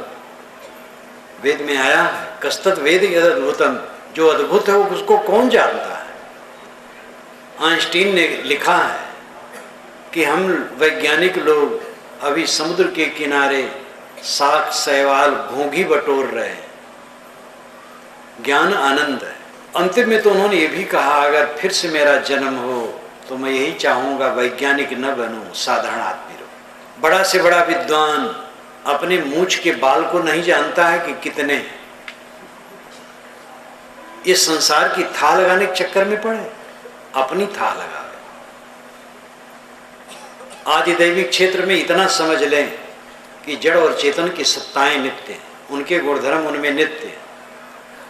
वेद में आया है, कस्तत वेद यदद्भुतम जो अद्भुत है उसको कौन जानता है। आइंस्टीन ने लिखा है कि हम वैज्ञानिक लोग अभी समुद्र के किनारे साख शैवाल घोंघी बटोर रहे हैं, ज्ञान आनंद है। अंतिम में तो उन्होंने ये भी कहा, अगर फिर से मेरा जन्म हो तो मैं यही चाहूँगा वैज्ञानिक न बनूं, साधारण आदमी रहूं। बड़ा से बड़ा विद्वान अपने मूंछ के बाल को नहीं जानता है कि कितने हैं। ये संसार की था लगाने के चक्कर में पड़े, अपनी था लगावे। आदिदैविक क्षेत्र में इतना समझ लें कि जड़ और चेतन की सत्ताएं नित्य हैं, उनके गुणधर्म उनमें नित्य हैं,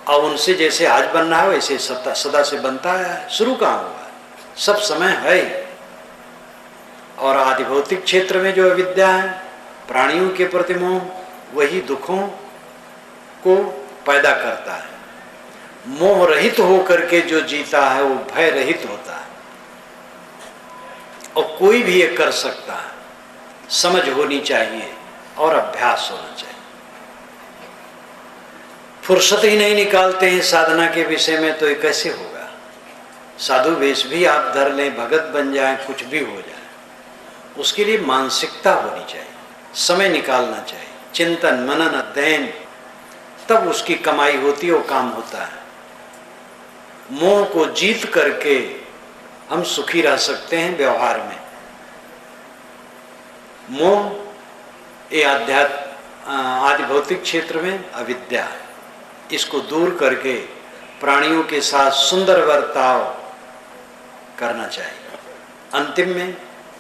और उनसे जैसे आज बनना है वैसे सदा से बनता है। शुरू कहाँ हुआ, सब समय है। और आदिभौतिक क्षेत्र में जो अविद्या है, प्राणियों के प्रति मोह, वही दुखों को पैदा करता है। मोह रहित होकर के जो जीता है वो भय रहित होता है, और कोई भी ये कर सकता है। समझ होनी चाहिए और अभ्यास होना चाहिए। फुर्सत ही नहीं निकालते हैं साधना के विषय में तो ये कैसे होगा। साधु वेश भी आप धर लें, भगत बन जाए, कुछ भी हो जाए, उसके लिए मानसिकता होनी चाहिए, समय निकालना चाहिए, चिंतन मनन अध्ययन, तब उसकी कमाई होती है और काम होता है। मोह को जीत करके हम सुखी रह सकते हैं व्यवहार में। मोह ये आदि भौतिक क्षेत्र में अविद्या है, इसको दूर करके प्राणियों के साथ सुंदर बर्ताव करना चाहिए। अंतिम में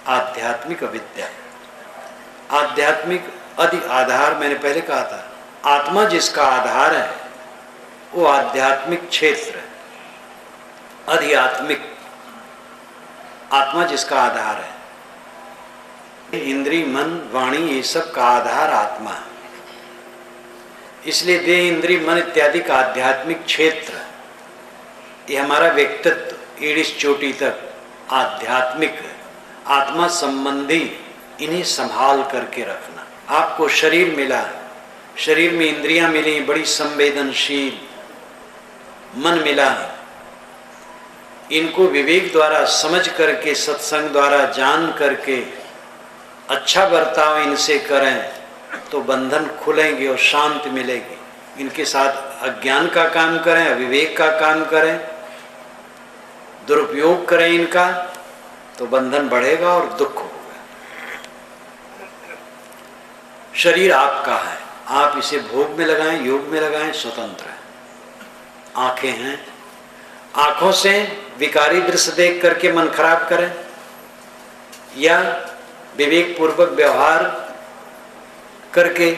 आध्यात्मिक अविद्या, आध्यात्मिक अधि आधार, मैंने पहले कहा था, आत्मा जिसका आधार है वो आध्यात्मिक क्षेत्र है। आध्यात्मिक आत्मा जिसका आधार है, इंद्री मन वाणी ये सब का आधार आत्मा है। इसलिए देह इंद्री मन इत्यादि का आध्यात्मिक क्षेत्र, ये हमारा व्यक्तित्व एड़िस चोटी तक आध्यात्मिक आत्मा संबंधी, इन्हें संभाल करके रखना। आपको शरीर मिला, शरीर में इंद्रियां मिली बड़ी संवेदनशील, मन मिला, इनको विवेक द्वारा समझ करके, सत्संग द्वारा जान करके अच्छा बर्ताव इनसे करें तो बंधन खुलेंगे और शांति मिलेगी। इनके साथ अज्ञान का काम करें, अविवेक का काम करें, दुरुपयोग करें इनका, तो बंधन बढ़ेगा और दुख होगा। शरीर आपका है, आप इसे भोग में लगाएं, योग में लगाएं, स्वतंत्र है। आंखें हैं, आंखों से विकारी दृश्य देख करके मन खराब करें, या विवेक पूर्वक व्यवहार करके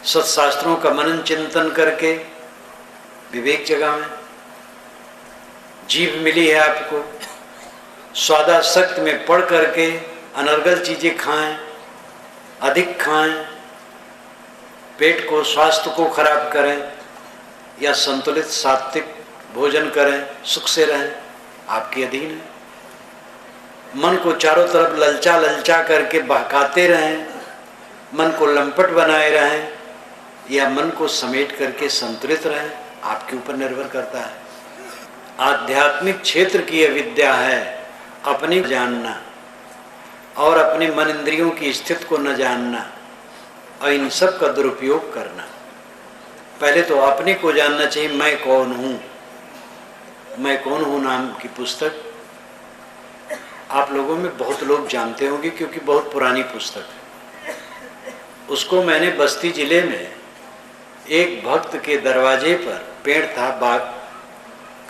सत्शास्त्रों का मनन चिंतन करके विवेक जगाएं। जीभ मिली है आपको, स्वादासक्त में पड़ करके अनर्गल चीजें खाएं, अधिक खाएं, पेट को, स्वास्थ्य को खराब करें, या संतुलित सात्विक भोजन करें, सुख से रहें, आपके अधीन है। मन को चारों तरफ ललचा ललचा करके बहकाते रहें, मन को लंपट बनाए रहें, या मन को समेट करके संतुलित रहें, आपके ऊपर निर्भर करता है। आध्यात्मिक क्षेत्र की यह विद्या है अपने जानना और अपने मन इंद्रियों की स्थिति को न जानना और इन सब का दुरुपयोग करना। पहले तो अपने को जानना चाहिए, मैं कौन हूँ। मैं कौन हूँ नाम की पुस्तक आप लोगों में बहुत लोग जानते होंगे, क्योंकि बहुत पुरानी पुस्तक है। उसको मैंने बस्ती जिले में एक भक्त के दरवाजे पर, पेड़ था बाग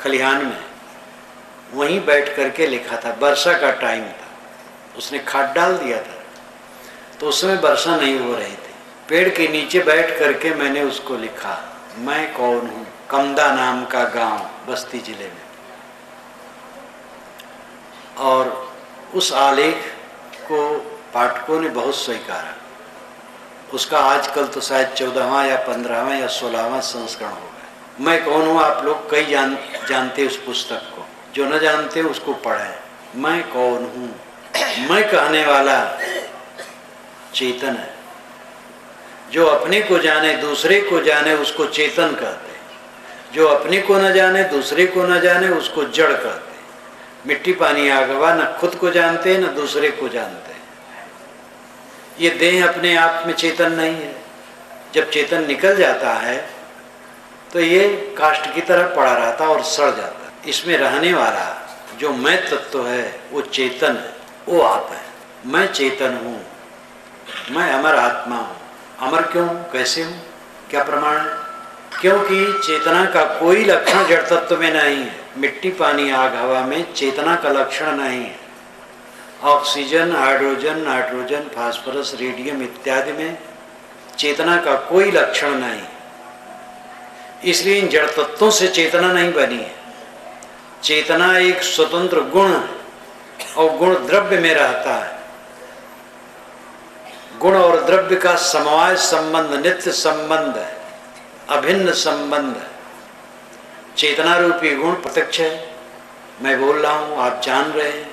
खलिहान में, वहीं बैठ करके लिखा था। वर्षा का टाइम था, उसने खाद डाल दिया था, तो उस समय वर्षा नहीं हो रही थी। पेड़ के नीचे बैठ करके मैंने उसको लिखा, मैं कौन हूँ। कमदा नाम का गांव बस्ती जिले में। और उस आलेख को पाठकों ने बहुत स्वीकारा। उसका आजकल तो शायद 14वां या 15वां या 16वां संस्करण होगा। मैं कौन हूँ, आप लोग कई जानते उस पुस्तक को, जो न जानते उसको पढ़ें। मैं कौन हूँ, मैं कहने वाला चेतन है। जो अपने को जाने, दूसरे को जाने, उसको चेतन कहते हैं। जो अपने को न जाने, दूसरे को न जाने, उसको जड़ कहते हैं। मिट्टी पानी आग हवा न खुद को जानते न दूसरे को जानते। ये देह अपने आप में चेतन नहीं है। जब चेतन निकल जाता है तो ये काष्ठ की तरह पड़ा रहता और सड़ जाता। इसमें रहने वाला जो मैं तत्व है वो चेतन है, वो आप है। मैं चेतन हूँ, मैं अमर आत्मा हूँ। अमर क्यों हूँ, कैसे हूँ, क्या प्रमाण है? क्योंकि चेतना का कोई लक्षण जड़ तत्व में नहीं है। मिट्टी पानी आग हवा में चेतना का लक्षण नहीं है। Oxygen, hydrogen, nitrogen, phosphorus, radium इत्यादि में चेतना का कोई लक्षण नहीं। इसलिए इन जड़ तत्वों से चेतना नहीं बनी है। चेतना एक स्वतंत्र गुण है और गुण द्रव्य में रहता है। गुण और द्रव्य का समवाय संबंध, नित्य संबंध है, अभिन्न संबंध है। चेतना रूपी गुण प्रत्यक्ष है। मैं बोल रहा हूँ, आप जान रहे हैं।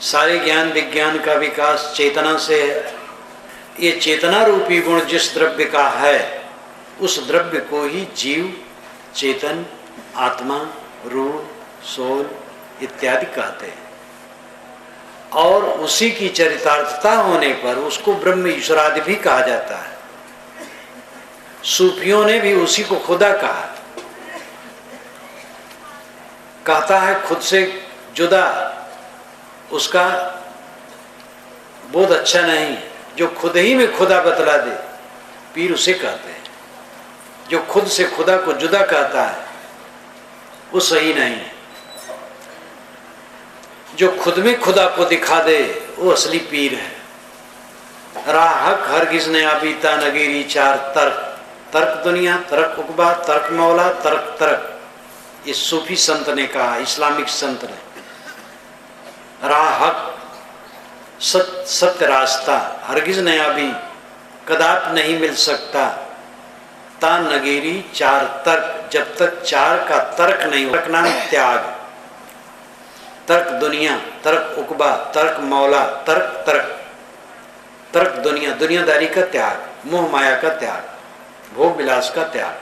सारे ज्ञान विज्ञान का विकास चेतना से है। ये चेतना रूपी गुण जिस द्रव्य का है उस द्रव्य को ही जीव, चेतन, आत्मा, रूह, सोल इत्यादि कहते हैं। और उसी की चरितार्थता होने पर उसको ब्रह्म ईश्वरादि भी कहा जाता है। सूफियों ने भी उसी को खुदा कहा। कहता है खुद से जुदा, उसका बोध अच्छा नहीं है। जो खुद ही में खुदा बतला दे, पीर उसे कहते हैं। जो खुद से खुदा को जुदा कहता है वो सही नहीं है। जो खुद में खुदा को दिखा दे वो असली पीर है। राह हक हरगिज ने आबीता नगीरी चार तर्क, तर्क दुनिया, तर्क उकबा, तर्क मौला, तर्क तरक। ये सूफी संत ने कहा, इस्लामिक संत ने। राह हक सत्य रास्ता, हरगिज नया भी कदाप नहीं मिल सकता। ता नगेरी चार तर्क, जब तक चार का तर्क नहीं हो। तर्क नाम त्याग, तर्क दुनिया, तर्क उकबा, तर्क मौला, तर्क तरक। तर्क दुनिया, दुनियादारी का त्याग, मोह माया का त्याग, भोग विलास का त्याग।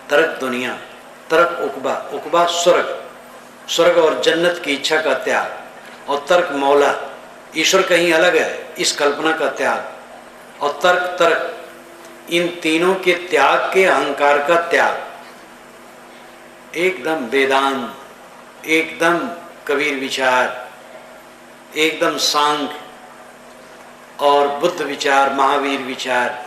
तर्क दुनिया, तर्क उकबा, उकबा स्वर्ग, स्वर्ग और जन्नत की इच्छा का त्याग। और तर्क मौला, ईश्वर कहीं अलग है, इस कल्पना का त्याग। और तर्क तरक, इन तीनों के त्याग के अहंकार का त्याग। एकदम वेदांत, एकदम कबीर विचार, एकदम सांख्य और बुद्ध विचार, महावीर विचार।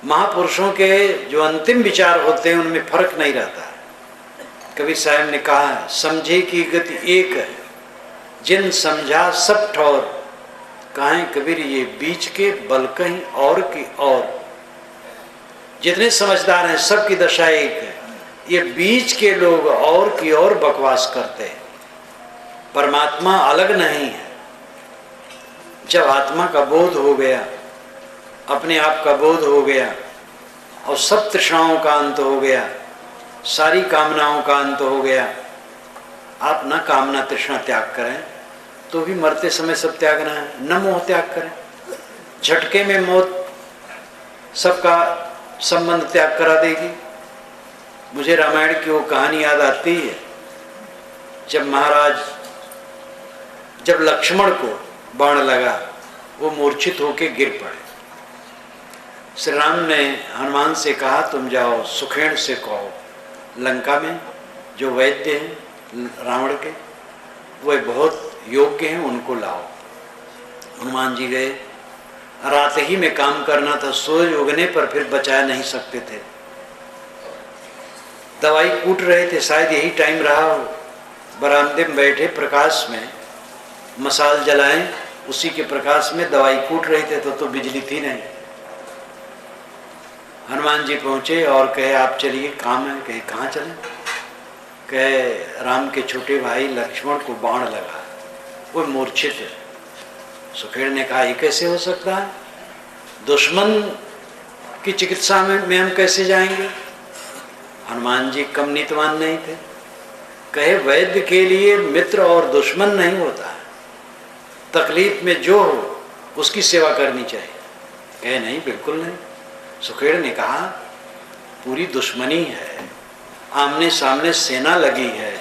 महापुरुषों के जो अंतिम विचार होते हैं उनमें फर्क नहीं रहता। कबीर साहब ने कहा, समझे की गति एक है, जिन समझा सब ठौर। कहें कबीर ये बीच के बल कहीं और की और। जितने समझदार हैं सबकी दशा एक है। ये बीच के लोग और की और बकवास करते हैं। परमात्मा अलग नहीं है। जब आत्मा का बोध हो गया, अपने आप का बोध हो गया और सब तृष्णाओं का अंत हो गया, सारी कामनाओं का अंत हो गया। आप न कामना तृष्णा त्याग करें तो भी मरते समय सब त्यागना है, न मोह त्याग करें। झटके में मौत सबका संबंध त्याग करा देगी। मुझे रामायण की वो कहानी याद आती है, जब लक्ष्मण को बाण लगा वो मूर्छित होकर गिर पड़े। श्री राम ने हनुमान से कहा, तुम जाओ सुखेण से कहो लंका में जो वैद्य हैं रावण के, वो बहुत योग्य हैं, उनको लाओ। हनुमान जी गए। रात ही में काम करना था, सूरज उगने पर फिर बचा नहीं सकते थे। दवाई कूट रहे थे, शायद यही टाइम रहा हो। बरामदे में बैठे प्रकाश में मसाल जलाएं, उसी के प्रकाश में दवाई कूट रहे थे तो बिजली थी नहीं। हनुमान जी पहुंचे और कहे आप चलिए, काम है। कहे कहाँ चले? कहे राम के छोटे भाई लक्ष्मण को बाण लगा, वो मूर्छित है। सुखेड़ ने कहा ये कैसे हो सकता है? दुश्मन की चिकित्सा में हम कैसे जाएंगे? हनुमान जी कम नीतिवान नहीं थे। कहे वैद्य के लिए मित्र और दुश्मन नहीं होता, तकलीफ में जो हो उसकी सेवा करनी चाहिए। कहे नहीं, बिल्कुल नहीं। सुखेड़ ने कहा पूरी दुश्मनी है, आमने सामने सेना लगी है,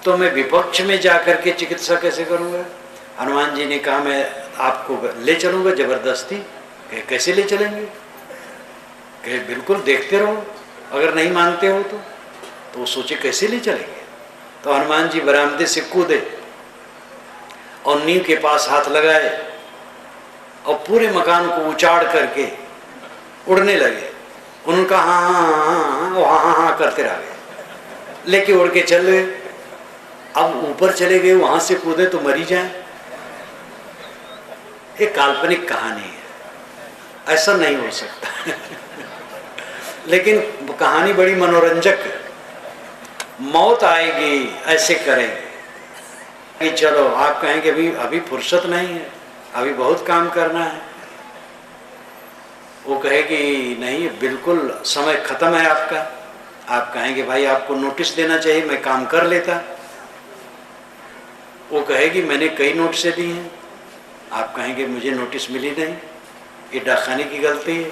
तो मैं विपक्ष में जाकर के चिकित्सा कैसे करूँगा? हनुमान जी ने कहा मैं आपको ले चलूँगा जबरदस्ती। कहे कैसे ले चलेंगे? कहे बिल्कुल देखते रहो, अगर नहीं मानते हो तो वो सोचे कैसे ले चलेंगे। तो हनुमान जी बरामदे से कूदे और नींव के पास हाथ लगाए और पूरे मकान को उचाड़ करके उड़ने लगे। उनका हाँ हाँ हाँ हाँ हाँ हाँ हाँ करते रह गए, लेके उड़ के चल गए। अब ऊपर चले गए, वहां से कूदे तो मरी जाए। एक काल्पनिक कहानी है, ऐसा नहीं हो सकता लेकिन कहानी बड़ी मनोरंजक है। मौत आएगी ऐसे करेंगे कि चलो, आप कहेंगे अभी अभी फुर्सत नहीं है, अभी बहुत काम करना है। वो कहेगी नहीं बिल्कुल समय खत्म है आपका। आप कहेंगे भाई आपको नोटिस देना चाहिए, मैं काम कर लेता। वो कहेगी मैंने कई नोटिसें दी हैं। आप कहेंगे मुझे नोटिस मिली नहीं, ये डाकखाने की गलती है।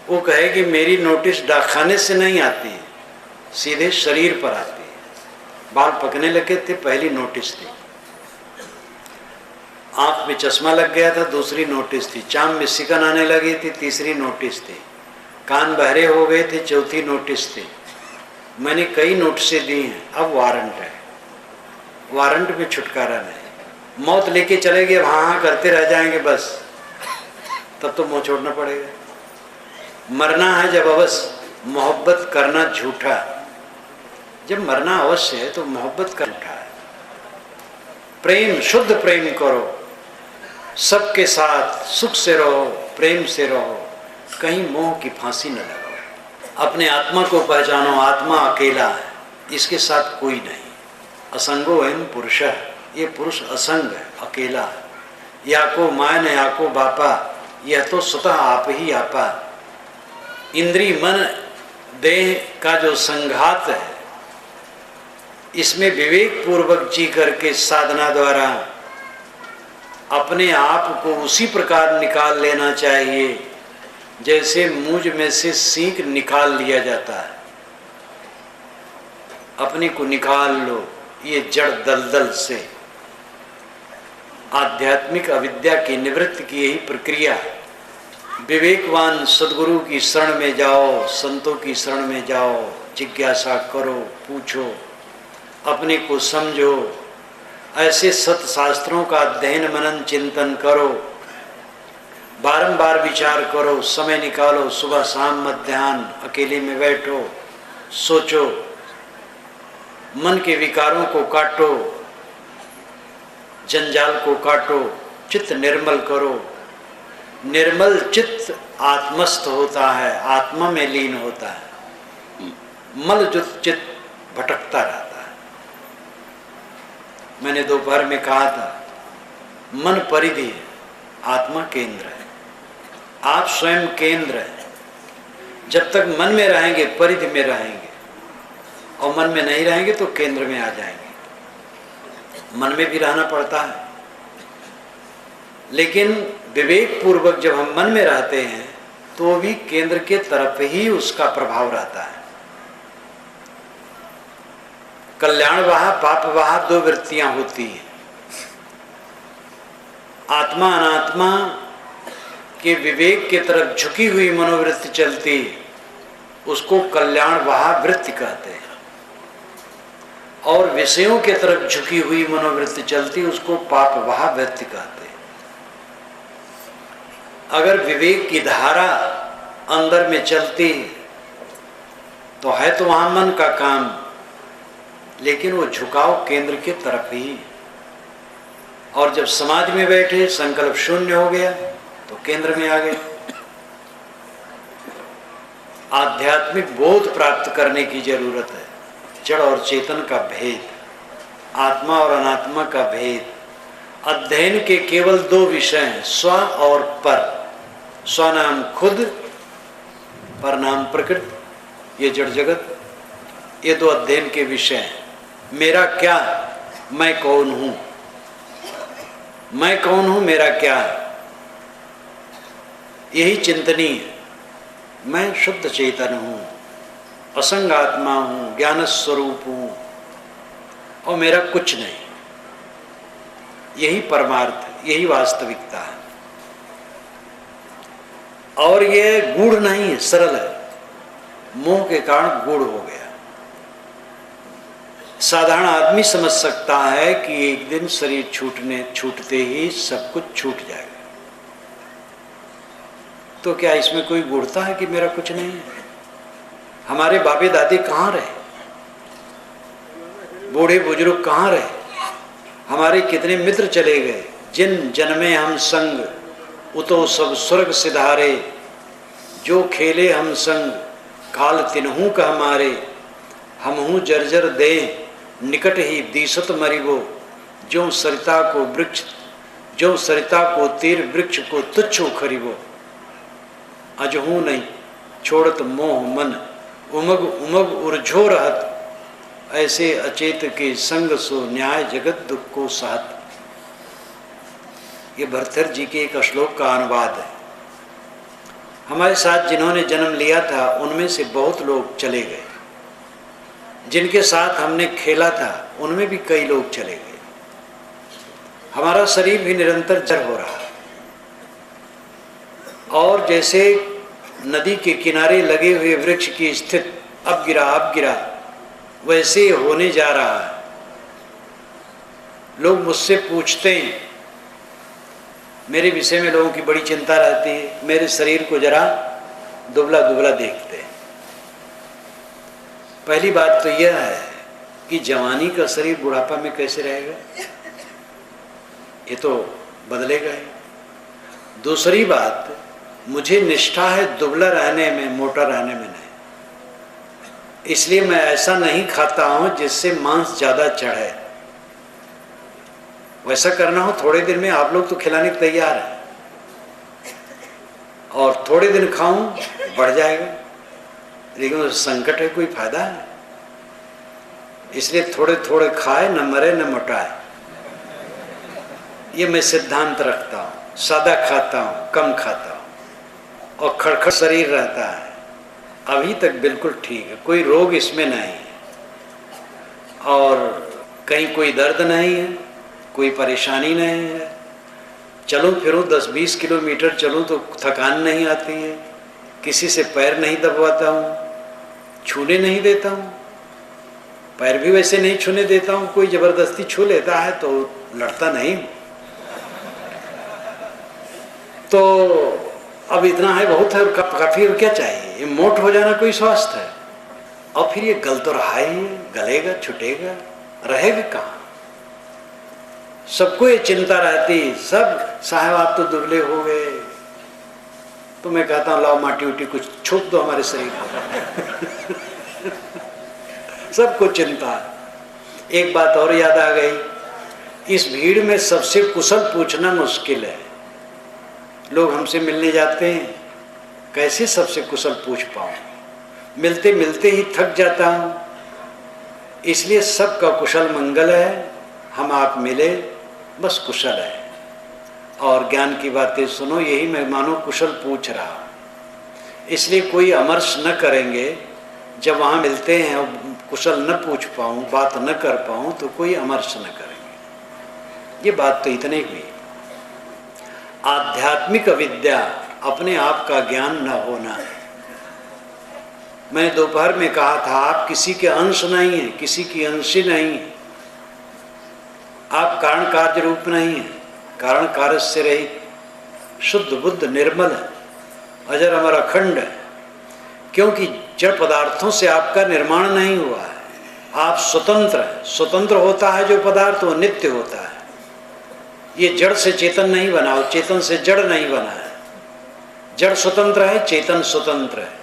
वो कहेगी मेरी नोटिस डाकखाने से नहीं आती है, सीधे शरीर पर आती है। बाल पकने लगे थे, पहली नोटिस थी। आंख में चश्मा लग गया था, दूसरी नोटिस थी। चाम में सिकन आने लगी थी, तीसरी नोटिस थी। कान बहरे हो गए थे, चौथी नोटिस थी। मैंने कई नोटिसें दी हैं, अब वारंट है। वारंट में छुटकारा नहीं। मौत लेके चलेंगे, अब हाँ हाँ करते रह जाएंगे बस, तब तो मुँह छोड़ना पड़ेगा। मरना है जब अवश्य, मोहब्बत करना झूठा। जब मरना अवश्य है तो मोहब्बत करना झूठा है। प्रेम, शुद्ध प्रेम करो, सबके साथ सुख से रहो, प्रेम से रहो, कहीं मोह की फांसी न लगाओ। अपने आत्मा को पहचानो, आत्मा अकेला है, इसके साथ कोई नहीं। असंगो एवं पुरुष, ये पुरुष असंग है, अकेला है। या को माय न या को बापा, यह तो स्वतः आप ही आपा। इंद्री मन देह का जो संघात है, इसमें विवेक पूर्वक जी करके साधना द्वारा अपने आप को उसी प्रकार निकाल लेना चाहिए जैसे मूंज में से सींक निकाल लिया जाता है। अपने को निकाल लो ये जड़ दलदल से। आध्यात्मिक अविद्या की निवृत्ति की यही प्रक्रिया है। विवेकवान सद्गुरु की शरण में जाओ, संतों की शरण में जाओ, जिज्ञासा करो, पूछो, अपने को समझो। ऐसे सत शास्त्रों का अध्ययन मनन चिंतन करो, बारंबार विचार करो, समय निकालो, सुबह शाम मध्याह्न अकेले में बैठो, सोचो, मन के विकारों को काटो, जंजाल को काटो, चित्त निर्मल करो। निर्मल चित्त आत्मस्थ होता है, आत्मा में लीन होता है। मलजुत चित्त भटकता रहता है। मैंने दोपहर में कहा था, मन परिधि है, आत्मा केंद्र है। आप स्वयं केंद्र है। जब तक मन में रहेंगे परिधि में रहेंगे, और मन में नहीं रहेंगे तो केंद्र में आ जाएंगे। मन में भी रहना पड़ता है, लेकिन विवेक पूर्वक जब हम मन में रहते हैं तो भी केंद्र के तरफ ही उसका प्रभाव रहता है। कल्याणवाह पापवाह दो वृत्तियां होती हैं। आत्मा अनात्मा के विवेक के तरफ झुकी हुई मनोवृत्ति चलती, उसको कल्याणवाह वृत्ति कहते हैं। और विषयों के तरफ झुकी हुई मनोवृत्ति चलती, उसको पापवाह वृत्ति कहते हैं। अगर विवेक की धारा अंदर में चलती तो है तो वहां मन का काम, लेकिन वो झुकाव केंद्र के तरफ ही। और जब समाधि में बैठे, संकल्प शून्य हो गया तो केंद्र में आ गए। आध्यात्मिक बोध प्राप्त करने की जरूरत है। जड़ और चेतन का भेद, आत्मा और अनात्मा का भेद। अध्ययन के केवल दो विषय हैं, स्व और पर। स्व नाम खुद, पर नाम प्रकृति, ये जड़ जगत। ये दो अध्ययन के विषय हैं। मेरा क्या, मैं कौन हूं, मैं कौन हूं, मेरा क्या है, यही चिंतनीय है। मैं शुद्ध चेतन हूँ, असंग आत्मा हूँ, ज्ञान स्वरूप हूँ और मेरा कुछ नहीं। यही परमार्थ, यही वास्तविकता है। और ये गूढ़ नहीं है, सरल है। मोह के कारण गूढ़ हो गया। साधारण आदमी समझ सकता है कि एक दिन शरीर छूटते ही सब कुछ छूट जाएगा। तो क्या इसमें कोई गूढ़ता है कि मेरा कुछ नहीं है? हमारे बाबे दादे कहाँ रहे? बूढ़े बुजुर्ग कहाँ रहे? हमारे कितने मित्र चले गए। जिन जन्मे हम संग उतो सब स्वर्ग सिधारे, जो खेले हम संग काल तिन्हू का हमारे, हमहू जर्जर दे निकट ही दीसत मरिबो, जो सरिता को तीर वृक्ष को तुच्छ उखरिबो, अजहू नहीं छोड़त मोह मन उमग उमग उर्झो रहत, ऐसे अचेत के संग सो न्याय जगत दुख को साथ। ये भरथर जी के एक श्लोक का अनुवाद है। हमारे साथ जिन्होंने जन्म लिया था उनमें से बहुत लोग चले गए। जिनके साथ हमने खेला था उनमें भी कई लोग चले गए। हमारा शरीर भी निरंतर जड़ हो रहा है। और जैसे नदी के किनारे लगे हुए वृक्ष की स्थिति अब गिरा वैसे होने जा रहा है। लोग मुझसे पूछते हैं, मेरे विषय में लोगों की बड़ी चिंता रहती है। मेरे शरीर को जरा दुबला दुबला देखते हैं। पहली बात तो यह है कि जवानी का शरीर बुढ़ापा में कैसे रहेगा? ये तो बदलेगा ही। दूसरी बात, मुझे निष्ठा है दुबला रहने में, मोटा रहने में नहीं। इसलिए मैं ऐसा नहीं खाता हूं जिससे मांस ज्यादा चढ़े। वैसा करना हो थोड़े दिन में आप लोग तो खिलाने को तैयार हैं, और थोड़े दिन खाऊं बढ़ जाएगा, लेकिन संकट है, कोई फायदा है? इसलिए थोड़े थोड़े खाए, न मरे न मोटाए। ये मैं सिद्धांत रखता हूँ। सादा खाता हूँ, कम खाता हूँ, और खड़खड़ शरीर रहता है। अभी तक बिल्कुल ठीक है, कोई रोग इसमें नहीं है, और कहीं कोई दर्द नहीं है, कोई परेशानी नहीं है। चलूँ फिरूँ 10-20 किलोमीटर चलूँ तो थकान नहीं आती है। किसी से पैर नहीं दबवाता हूँ, छूने नहीं देता हूँ। पैर भी वैसे नहीं छूने देता हूँ। कोई जबरदस्ती छू लेता है तो लड़ता नहीं हूँ। तो अब इतना है, बहुत है, काफी। और क्या चाहिए? ये मोट हो जाना कोई स्वास्थ्य है? और फिर ये गल तो रहा ही, गलेगा, छुटेगा, रहेगा कहाँ? सबको ये चिंता रहती। सब साहब आप तो दुबले हो गए, तो मैं कहता हूँ लाओ माटी उटी कुछ छुप दो हमारे शरीर को। सबको चिंता। एक बात और याद आ गई, इस भीड़ में सबसे कुशल पूछना मुश्किल है। लोग हमसे मिलने जाते हैं, कैसे सबसे कुशल पूछ पाऊँ? मिलते मिलते ही थक जाता हूँ। इसलिए सबका कुशल मंगल है। हम आप मिले, बस कुशल है। और ज्ञान की बातें सुनो, यही मैं मानो कुशल पूछ रहा। इसलिए कोई अमर्ष न करेंगे। जब वहाँ मिलते हैं और कुशल न पूछ पाऊँ, बात न कर पाऊँ, तो कोई अमर्ष न करेंगे। ये बात तो इतनी हुई। आध्यात्मिक विद्या, अपने आप का ज्ञान न होना। मैंने दोपहर में कहा था, आप किसी के अंश नहीं है, किसी की अंशी नहीं है। आप कारण कार्य रूप नहीं है, कारण कार्य से रहित, शुद्ध बुद्ध निर्मल है, अजर अमर अखंड है। क्योंकि जड़ पदार्थों से आपका निर्माण नहीं हुआ है। आप स्वतंत्र हैं। स्वतंत्र होता है जो पदार्थ, वो नित्य होता है। ये जड़ से चेतन नहीं बना, और चेतन से जड़ नहीं बना है। जड़ स्वतंत्र है, चेतन स्वतंत्र है।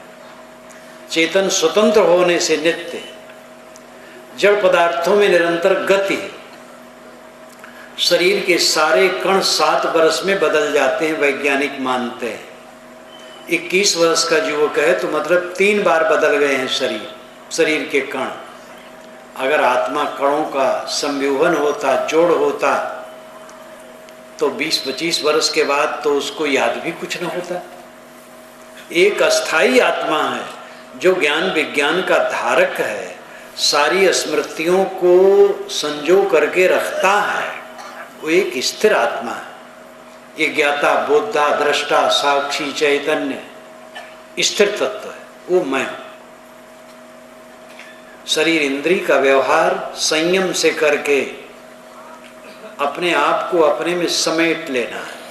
चेतन स्वतंत्र होने से नित्य है। जड़ पदार्थों में निरंतर गति है। शरीर के सारे कण 7 वर्ष में बदल जाते हैं, वैज्ञानिक मानते हैं। 21 वर्ष का युवक है तो मतलब 3 बार बदल गए हैं शरीर के कण। अगर आत्मा कणों का संव्यूहन होता, जोड़ होता, तो 20-25 वर्ष के बाद तो उसको याद भी कुछ न होता। एक अस्थाई आत्मा है जो ज्ञान विज्ञान का धारक है, सारी स्मृतियों को संजो करके रखता है, वो एक स्थिर आत्मा है। ये ज्ञाता, बोधा, दृष्टा, साक्षी, चैतन्य स्थिर तत्व है, वो मैं। शरीर इंद्री का व्यवहार संयम से करके अपने आप को अपने में समेट लेना है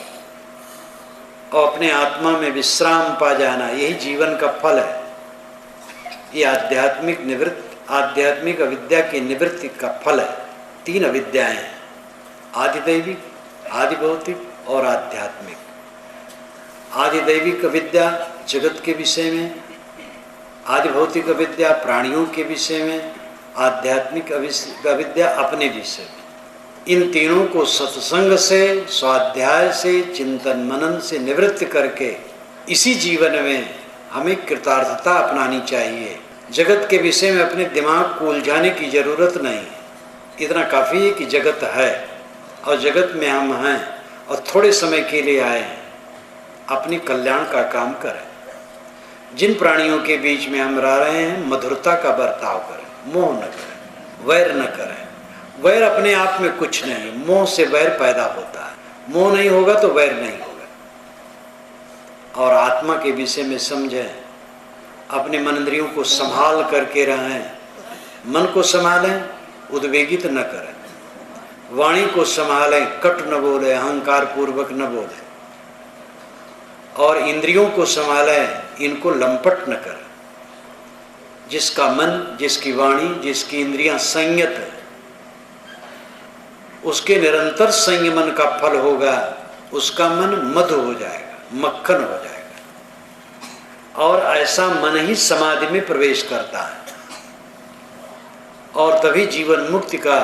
और अपने आत्मा में विश्राम पा जाना, यही जीवन का फल है। ये आध्यात्मिक अविद्या की निवृत्ति का फल है। 3 अविद्याएं हैं, आदिदैविक, आदिभौतिक और आध्यात्मिक। आदिदैविक अविद्या जगत के विषय में, आदिभौतिक अविद्या प्राणियों के विषय में, आध्यात्मिक अविद्या अपने विषय में। इन तीनों को सत्संग से, स्वाध्याय से, चिंतन मनन से निवृत्त करके इसी जीवन में हमें कृतार्थता अपनानी चाहिए। जगत के विषय में अपने दिमाग को उलझाने की जरूरत नहीं, इतना काफ़ी है कि जगत है और जगत में हम हैं और थोड़े समय के लिए आए हैं, अपनी कल्याण का काम करें। जिन प्राणियों के बीच में हम रह रहे हैं मधुरता का बर्ताव करें, मोह न करें, वैर न करें। वैर अपने आप में कुछ नहीं, मोह से वैर पैदा होता है, मोह नहीं होगा तो वैर नहीं होगा। और आत्मा के विषय में समझें, अपने मन इंद्रियों को संभाल करके रहें, मन को संभालें, उद्वेगित न करें, वाणी को संभालें, कट न बोले, अहंकार पूर्वक न बोले, और इंद्रियों को संभालें, इनको लंपट न करें। जिसका मन, जिसकी वाणी, जिसकी इंद्रियां संयत है, उसके निरंतर संयमन का फल होगा, उसका मन मधु हो जाएगा, मक्खन हो जाएगा, और ऐसा मन ही समाधि में प्रवेश करता है और तभी जीवन मुक्ति का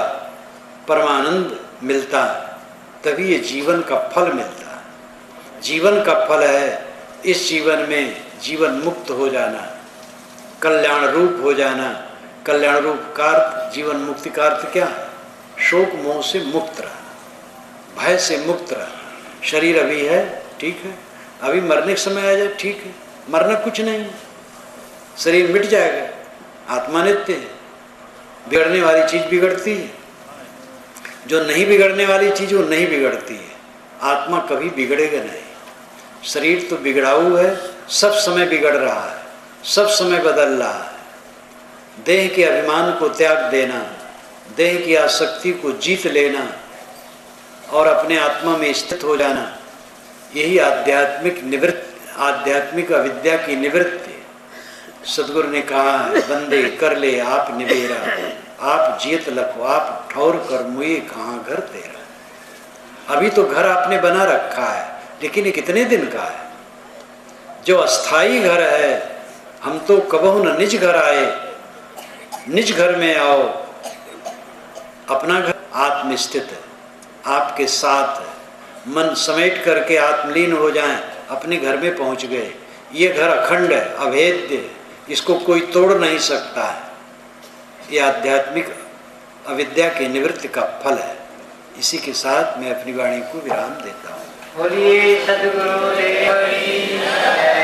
परमानंद मिलता है, तभी ये जीवन का फल मिलता है। जीवन का फल है इस जीवन में जीवन मुक्त हो जाना, कल्याण रूप हो जाना। कल्याण रूप का अर्थ, जीवन मुक्ति का अर्थ क्या है? शोक मोह से मुक्त रहना, भय से मुक्त रहना। शरीर अभी है, ठीक है, अभी मरने के समय आ जाए, ठीक है, मरना कुछ नहीं, शरीर मिट जाएगा, आत्मा नित्य है। बिगड़ने वाली चीज बिगड़ती है, जो नहीं बिगड़ने वाली चीज वो नहीं बिगड़ती है। आत्मा कभी बिगड़ेगा नहीं। शरीर तो बिगड़ाऊ है, सब समय बिगड़ रहा है, सब समय बदल रहा है। देह के अभिमान को त्याग देना, देह की आसक्ति को जीत लेना और अपने आत्मा में स्थित हो जाना, यही आध्यात्मिक अविद्या की निवृत्ति। सदगुरु ने कहा है, बंदे कर ले आप निबेरा, आप जियत लखो, आप ठौर कर मुए कहाँ घर तेरा। अभी तो घर आपने बना रखा है, लेकिन ये कितने दिन का है? जो अस्थाई घर है, हम तो कबहु न निज घर आए, निज घर में आओ। अपना घर आत्मस्थित है, आपके साथ है, मन समेट करके आत्मलीन हो जाएं, अपने घर में पहुंच गए। ये घर अखंड है, अभेद्य है, इसको कोई तोड़ नहीं सकता है। ये आध्यात्मिक अविद्या की निवृत्ति का फल है। इसी के साथ मैं अपनी वाणी को विराम देता हूँ। बोलिए सद्गुरु देव की जय।